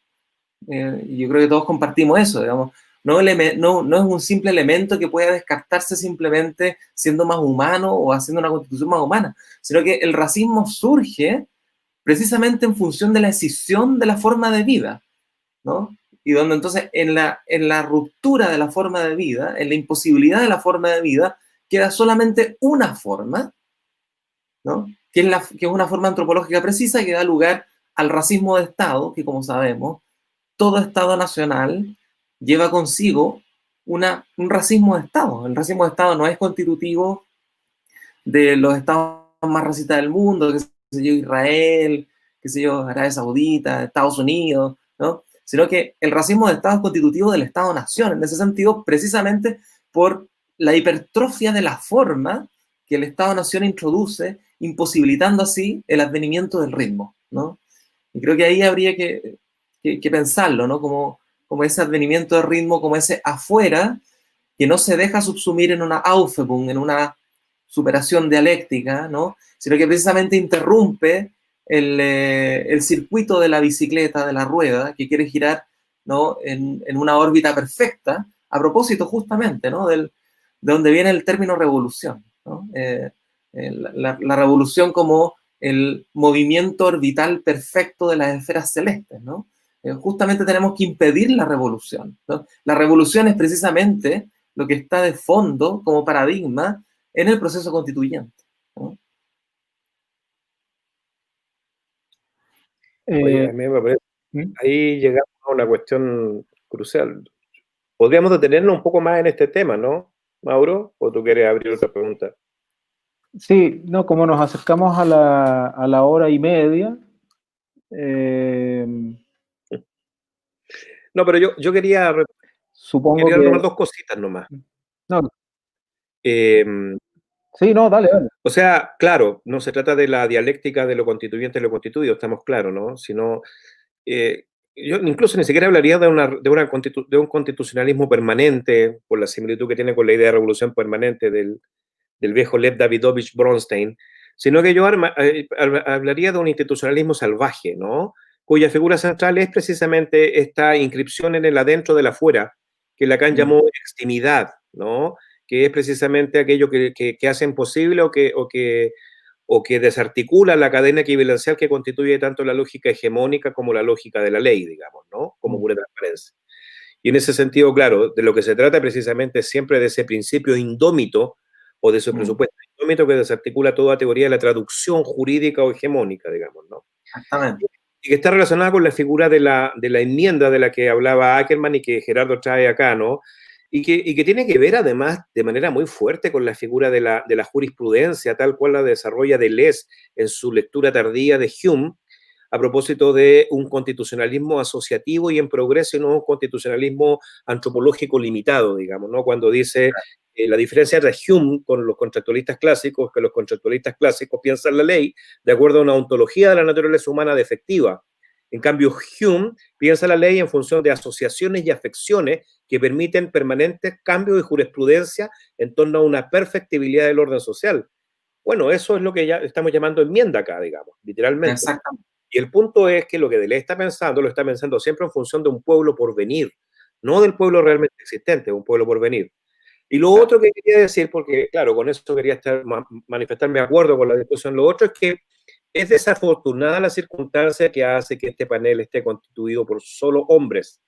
y yo creo que todos compartimos eso, digamos, no es un simple elemento que pueda descartarse simplemente siendo más humano o haciendo una constitución más humana, sino que el racismo surge precisamente en función de la escisión de la forma de vida, ¿no? Y donde entonces en la ruptura de la forma de vida, en la imposibilidad de la forma de vida, queda solamente una forma, ¿no? Que es una forma antropológica precisa que da lugar al racismo de Estado, que como sabemos, todo Estado nacional lleva consigo un racismo de Estado. El racismo de Estado no es constitutivo de los estados más racistas del mundo, que sé yo, Israel, que sé yo, Arabia Saudita, Estados Unidos, ¿no? Sino que el racismo de Estado es constitutivo del Estado-Nación, en ese sentido, precisamente por la hipertrofia de la forma que el Estado-Nación introduce, imposibilitando así el advenimiento del ritmo, ¿no? Y creo que ahí habría que pensarlo, ¿no? Como ese advenimiento del ritmo, como ese afuera, que no se deja subsumir en una Aufhebung, en una superación dialéctica, ¿no? Sino que precisamente interrumpe el circuito de la bicicleta, de la rueda, que quiere girar, ¿no?, en una órbita perfecta, a propósito justamente, ¿no?, de donde viene el término revolución, ¿no? La revolución como el movimiento orbital perfecto de las esferas celestes, ¿no? Justamente tenemos que impedir la revolución, ¿no? La revolución es precisamente lo que está de fondo como paradigma en el proceso constituyente, ¿no? Oye, a mí me parece, ahí llegamos a una cuestión crucial. Podríamos detenernos un poco más en este tema, ¿no, Mauro? ¿O tú quieres abrir otra pregunta? Sí, no, como nos acercamos a la hora y media. No, pero yo quería Supongo retomar que... dos cositas nomás. No, Eh, sí, no, dale, dale. O sea, claro, no se trata de la dialéctica de lo constituyente y lo constituido, estamos claros, ¿no? Sino, yo incluso ni siquiera hablaría de un constitucionalismo permanente, por la similitud que tiene con la idea de revolución permanente del viejo Lev Davidovich Bronstein, sino que yo hablaría de un institucionalismo salvaje, ¿no? Cuya figura central es precisamente esta inscripción en el adentro del afuera, que Lacan llamó extimidad, ¿no? Que es precisamente aquello que hace imposible o que desarticula la cadena equivalencial que constituye tanto la lógica hegemónica como la lógica de la ley, digamos, ¿no? Como pura transparencia. Y en ese sentido, claro, de lo que se trata precisamente es siempre de ese principio indómito o de ese presupuesto indómito que desarticula toda teoría de la traducción jurídica o hegemónica, digamos, ¿no? Exactamente. Y que está relacionada con la figura de la enmienda de la que hablaba Ackerman y que Gerardo trae acá, ¿no? Y que tiene que ver además de manera muy fuerte con la figura de la jurisprudencia, tal cual la desarrolla Deleuze en su lectura tardía de Hume, a propósito de un constitucionalismo asociativo y en progreso y no un constitucionalismo antropológico limitado, digamos, ¿no? Cuando dice la diferencia entre Hume con los contractualistas clásicos, que los contractualistas clásicos piensan la ley de acuerdo a una ontología de la naturaleza humana defectiva. En cambio, Hume piensa la ley en función de asociaciones y afecciones que permiten permanentes cambios de jurisprudencia en torno a una perfectibilidad del orden social. Bueno, eso es lo que ya estamos llamando enmienda acá, digamos, literalmente. Exactamente. Y el punto es que lo que Deleuze está pensando, lo está pensando siempre en función de un pueblo por venir, no del pueblo realmente existente, un pueblo por venir. Y lo otro que quería decir, porque claro, con esto quería manifestar mi acuerdo con la discusión, lo otro es que es desafortunada la circunstancia que hace que este panel esté constituido por solo hombres.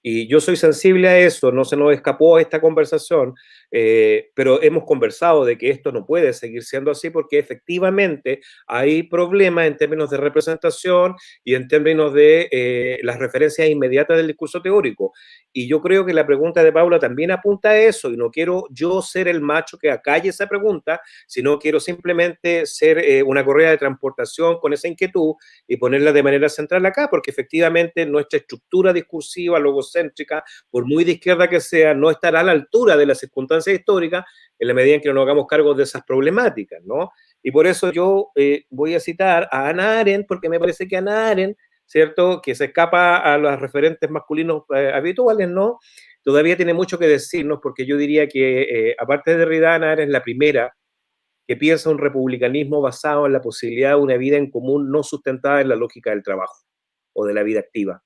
Y yo soy sensible a eso, no se nos escapó a esta conversación, Pero hemos conversado de que esto no puede seguir siendo así porque efectivamente hay problemas en términos de representación y en términos de las referencias inmediatas del discurso teórico. Y yo creo que la pregunta de Paula también apunta a eso, y no quiero yo ser el macho que acalle esa pregunta, sino quiero simplemente ser una correa de transportación con esa inquietud y ponerla de manera central acá, porque efectivamente nuestra estructura discursiva, logocéntrica, por muy de izquierda que sea, no estará a la altura de las circunstancias históricas en la medida en que no nos hagamos cargo de esas problemáticas, ¿no? Y por eso yo voy a citar a Hannah Arendt, porque me parece que Hannah Arendt, ¿cierto?, que se escapa a los referentes masculinos habituales, ¿no?, todavía tiene mucho que decirnos, porque yo diría que, aparte de Derrida, Hannah Arendt es la primera que piensa un republicanismo basado en la posibilidad de una vida en común no sustentada en la lógica del trabajo o de la vida activa,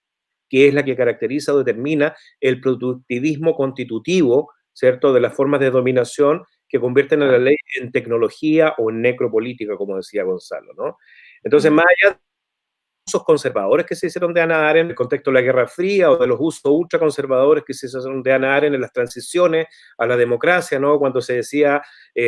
que es la que caracteriza o determina el productivismo constitutivo, ¿cierto?, de las formas de dominación que convierten a la ley en tecnología o en necropolítica, como decía Gonzalo, ¿no? Entonces, más allá de los usos conservadores que se hicieron de Hannah Arendt en el contexto de la Guerra Fría, o de los usos ultraconservadores que se hicieron de Hannah Arendt en las transiciones a la democracia, ¿no?, cuando se decía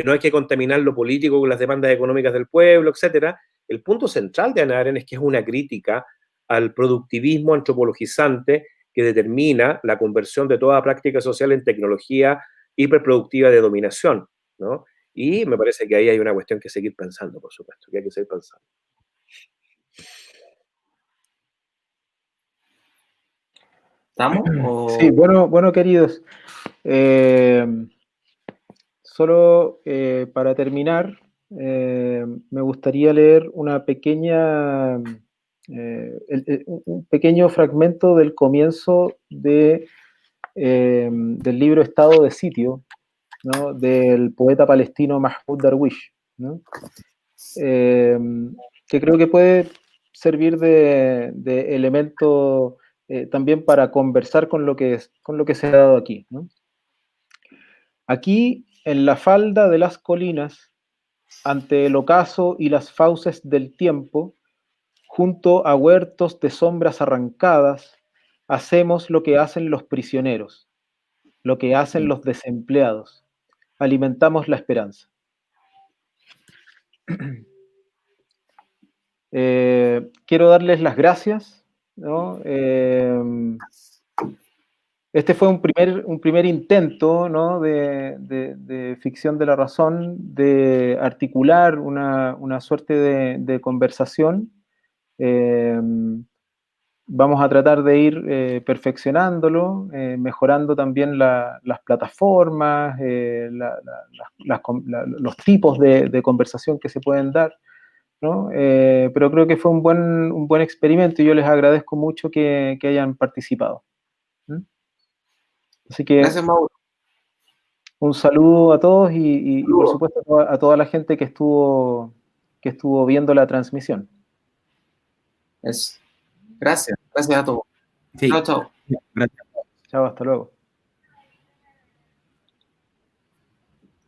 no hay que contaminar lo político con las demandas económicas del pueblo, etcétera, el punto central de Hannah Arendt es que es una crítica al productivismo antropologizante que determina la conversión de toda práctica social en tecnología hiperproductiva de dominación, ¿no? Y me parece que ahí hay una cuestión que seguir pensando, por supuesto, que hay que seguir pensando. ¿Estamos? Sí, bueno, queridos. Solo para terminar, me gustaría leer una pequeña, un pequeño fragmento del comienzo del libro Estado de Sitio, ¿no?, del poeta palestino Mahmoud Darwish, ¿no?, que creo que puede servir de elemento también para conversar con lo que se ha dado aquí, ¿no? Aquí, en la falda de las colinas, ante el ocaso y las fauces del tiempo, junto a huertos de sombras arrancadas, hacemos lo que hacen los prisioneros, lo que hacen los desempleados, alimentamos la esperanza. Quiero darles las gracias, ¿no? Este fue un primer intento, ¿no?, de ficción de la razón, de articular una suerte de conversación. Vamos a tratar de ir perfeccionándolo, mejorando también las plataformas, los tipos de conversación que se pueden dar, ¿no? Pero creo que fue un buen experimento y yo les agradezco mucho que hayan participado. Así que Gracias, Mauro. un saludo a todos y por supuesto a toda la gente que estuvo viendo la transmisión. Gracias a todos. Sí. Chao, chao. Gracias. Chao, hasta luego.